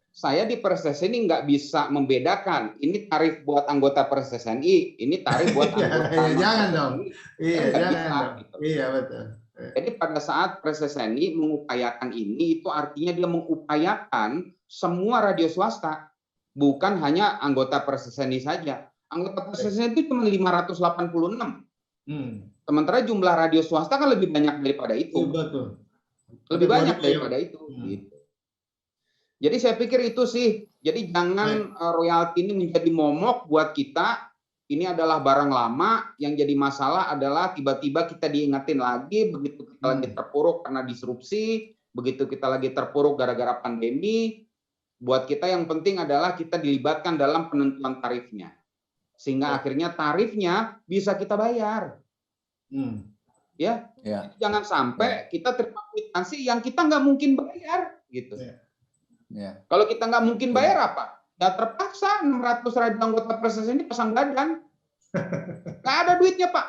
Saya di Persesni nggak bisa membedakan ini tarif buat anggota Persesni, ini tarif buat anggota. Jangan dong. Iya, jangan dong. Gitu. Iya, betul. Jadi pada saat Persesni mengupayakan ini, itu artinya dia mengupayakan semua radio swasta, bukan hanya anggota Persesni saja. Anggota Persesni itu cuma 586. Sementara jumlah radio swasta kan lebih banyak daripada itu. Betul. Lebih banyak daripada itu. Gitu. Jadi saya pikir itu sih. Jadi jangan royalti ini menjadi momok buat kita. Ini adalah barang lama, yang jadi masalah adalah tiba-tiba kita diingatin lagi, begitu kita lagi terpuruk karena disrupsi, begitu kita lagi terpuruk gara-gara pandemi, buat kita yang penting adalah kita dilibatkan dalam penentuan tarifnya. Sehingga akhirnya tarifnya bisa kita bayar. Ya, jangan sampai kita terima kwitansi yang kita nggak mungkin bayar. Gitu. Kalau kita nggak mungkin bayar apa? Ya terpaksa 600 radio anggota Persesni pasang badan. Nggak ada duitnya, Pak.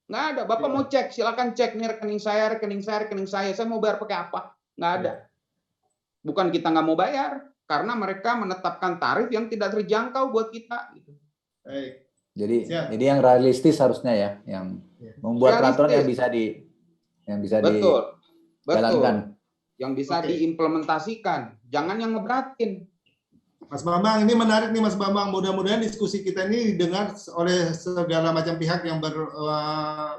Nggak ada. Bapak mau cek, silakan cek nih rekening saya. Saya mau bayar pakai apa? Nggak ada. Bukan kita nggak mau bayar, karena mereka menetapkan tarif yang tidak terjangkau buat kita. Jadi yang realistis harusnya ya, yang membuat peraturan yang bisa dijalankan. Yang bisa diimplementasikan. Jangan yang ngeberatin. Mas Bambang, ini menarik nih Mas Bambang. Mudah-mudahan diskusi kita ini didengar oleh segala macam pihak yang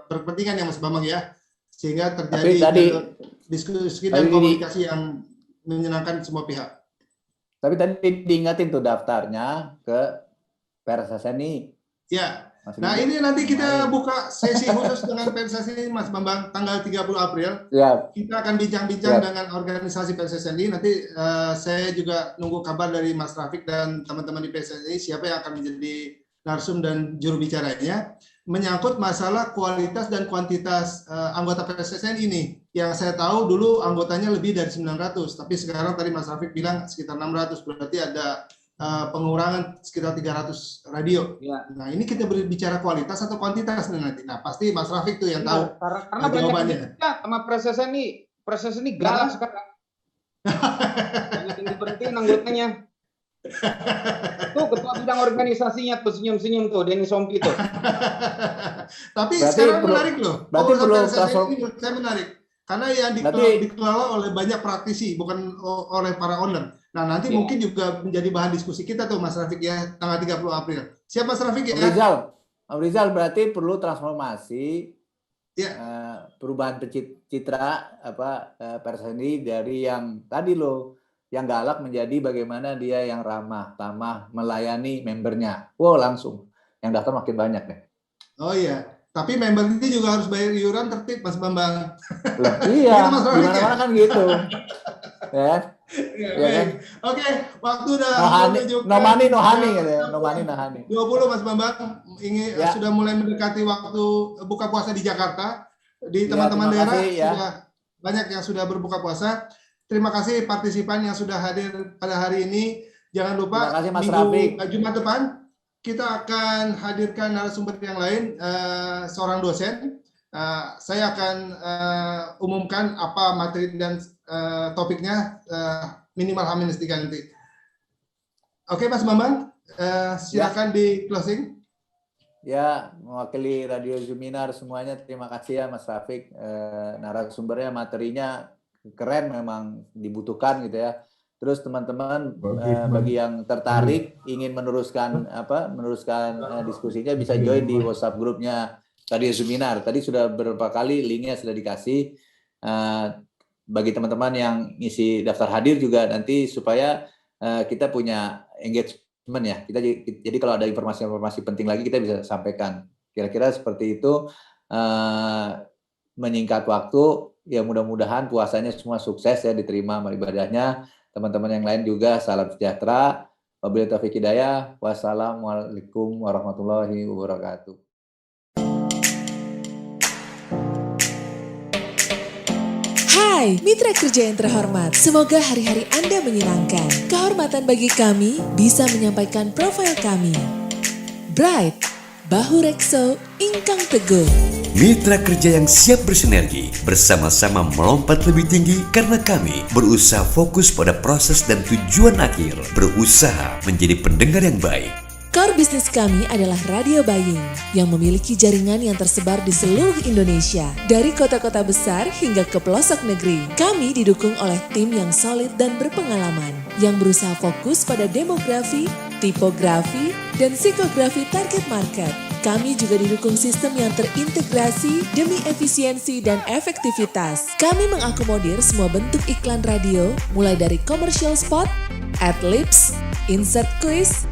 berkepentingan ya Mas Bambang ya. Sehingga terjadi diskusi dan komunikasi yang menyenangkan semua pihak. Tapi tadi diingatin tuh daftarnya ke Persesni. Ya. Nah ini nanti kita buka sesi khusus dengan Persesni Mas Bambang tanggal 30 April. Kita akan bincang-bincang dengan organisasi Persesni. Nanti saya juga nunggu kabar dari Mas Rafiq dan teman-teman di Persesni siapa yang akan menjadi narsum dan juru bicaranya menyangkut masalah kualitas dan kuantitas anggota Persesni ini. Yang saya tahu dulu anggotanya lebih dari 900, tapi sekarang tadi Mas Rafiq bilang sekitar 600, berarti ada pengurangan sekitar 300 radio. Nah ini kita berbicara kualitas atau kuantitas nanti. Nah pasti Mas Rafiq tuh yang tahu karena jawabannya. Sama Persesni galak sekarang. Banyak yang diberhentiin anggotanya. Tuh ketua bidang organisasinya tuh senyum-senyum tuh Denny Sompi tuh. Tapi sekarang menarik loh. Berarti perlu saya menarik. Karena yang dikelola oleh banyak praktisi, bukan oleh para owner. Nah, nanti mungkin juga menjadi bahan diskusi kita tuh Mas Rafiq ya, tanggal 30 April. Siapa Mas Rafiq ya? Rizal berarti perlu transformasi perubahan citra Persesni dari yang tadi loh, yang galak menjadi bagaimana dia yang ramah, tamah, melayani membernya. Wow, langsung. Yang daftar makin banyak deh. Oh iya, tapi member ini juga harus bayar iuran tertib, Mas Bambang. Loh, iya, Gitu, Mas Rafik, gimana-mana kan gitu. Ya, Ya, ya kan? baik. Oke, waktu udah No honey, menunjukkan no money, no honey, gitu ya. No money, no honey. 20 Mas Bambang, ingin Ya. sudah mulai mendekati waktu buka puasa di Jakarta. Di Ya, teman-teman terima daerah kasih, ya. sudah banyak yang sudah berbuka puasa. Terima kasih partisipan yang sudah hadir pada hari ini. Jangan lupa Terima kasih, Mas Rafik. Jumat depan kita akan hadirkan narasumber yang lain, seorang dosen. Saya akan umumkan apa materi dan topiknya minimal H-3 nanti. Oke, Mas Bambang, silakan di closing. Ya, mewakili Radio Zuminar semuanya, terima kasih ya Mas Rafik. Narasumbernya, materinya keren, memang dibutuhkan gitu ya. Terus teman-teman bagi yang tertarik ingin meneruskan diskusinya, bisa join di WhatsApp grupnya Radio Zuminar. Tadi sudah beberapa kali linknya sudah dikasih. Bagi teman-teman yang ngisi daftar hadir juga nanti supaya kita punya engagement ya. Jadi kalau ada informasi-informasi penting lagi kita bisa sampaikan. Kira-kira seperti itu, menyingkat waktu. Ya mudah-mudahan puasanya semua sukses ya, diterima amal ibadahnya. Teman-teman yang lain juga salam sejahtera. Wabillahi taufiq hidayah. Wassalamualaikum warahmatullahi wabarakatuh. Hai, mitra kerja yang terhormat. Semoga hari-hari Anda menyenangkan. Kehormatan bagi kami bisa menyampaikan profil kami. Bright, bahu rekso, ingkang teguh. Mitra kerja yang siap bersinergi, bersama-sama melompat lebih tinggi karena kami berusaha fokus pada proses dan tujuan akhir, berusaha menjadi pendengar yang baik. Core bisnis kami adalah radio buying yang memiliki jaringan yang tersebar di seluruh Indonesia, dari kota-kota besar hingga ke pelosok negeri. Kami didukung oleh tim yang solid dan berpengalaman, yang berusaha fokus pada demografi, tipografi, dan psikografi target market. Kami juga didukung sistem yang terintegrasi demi efisiensi dan efektivitas. Kami mengakomodir semua bentuk iklan radio, mulai dari commercial spot, ad-libs, insert quiz,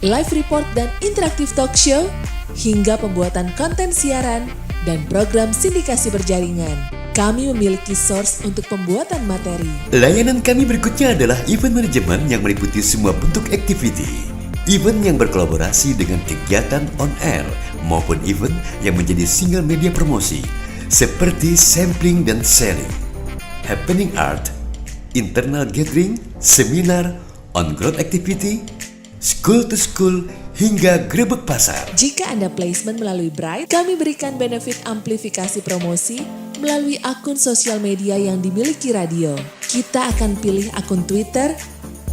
live report dan interaktif talk show, hingga pembuatan konten siaran dan program sindikasi berjaringan. Kami memiliki source untuk pembuatan materi. Layanan kami berikutnya adalah event management yang meliputi semua bentuk activity. Event yang berkolaborasi dengan kegiatan on air maupun event yang menjadi single media promosi seperti sampling dan selling, happening art, internal gathering, seminar, on-ground activity, school to school, hingga grebek pasar. Jika Anda placement melalui Bright, kami berikan benefit amplifikasi promosi melalui akun sosial media yang dimiliki radio. Kita akan pilih akun Twitter,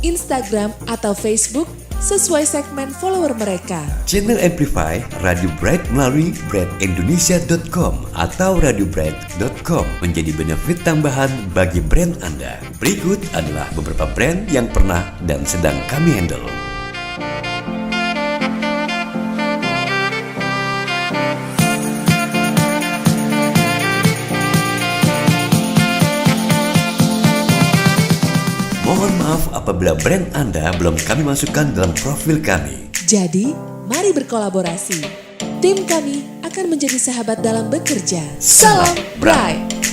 Instagram, atau Facebook sesuai segmen follower mereka. Channel Amplify Radio Bright melalui brightindonesia.com atau radiobright.com menjadi benefit tambahan bagi brand Anda. Berikut adalah beberapa brand yang pernah dan sedang kami handle. Mohon maaf apabila brand Anda belum kami masukkan dalam profil kami. Jadi, mari berkolaborasi. Tim kami akan menjadi sahabat dalam bekerja. Salam Bright!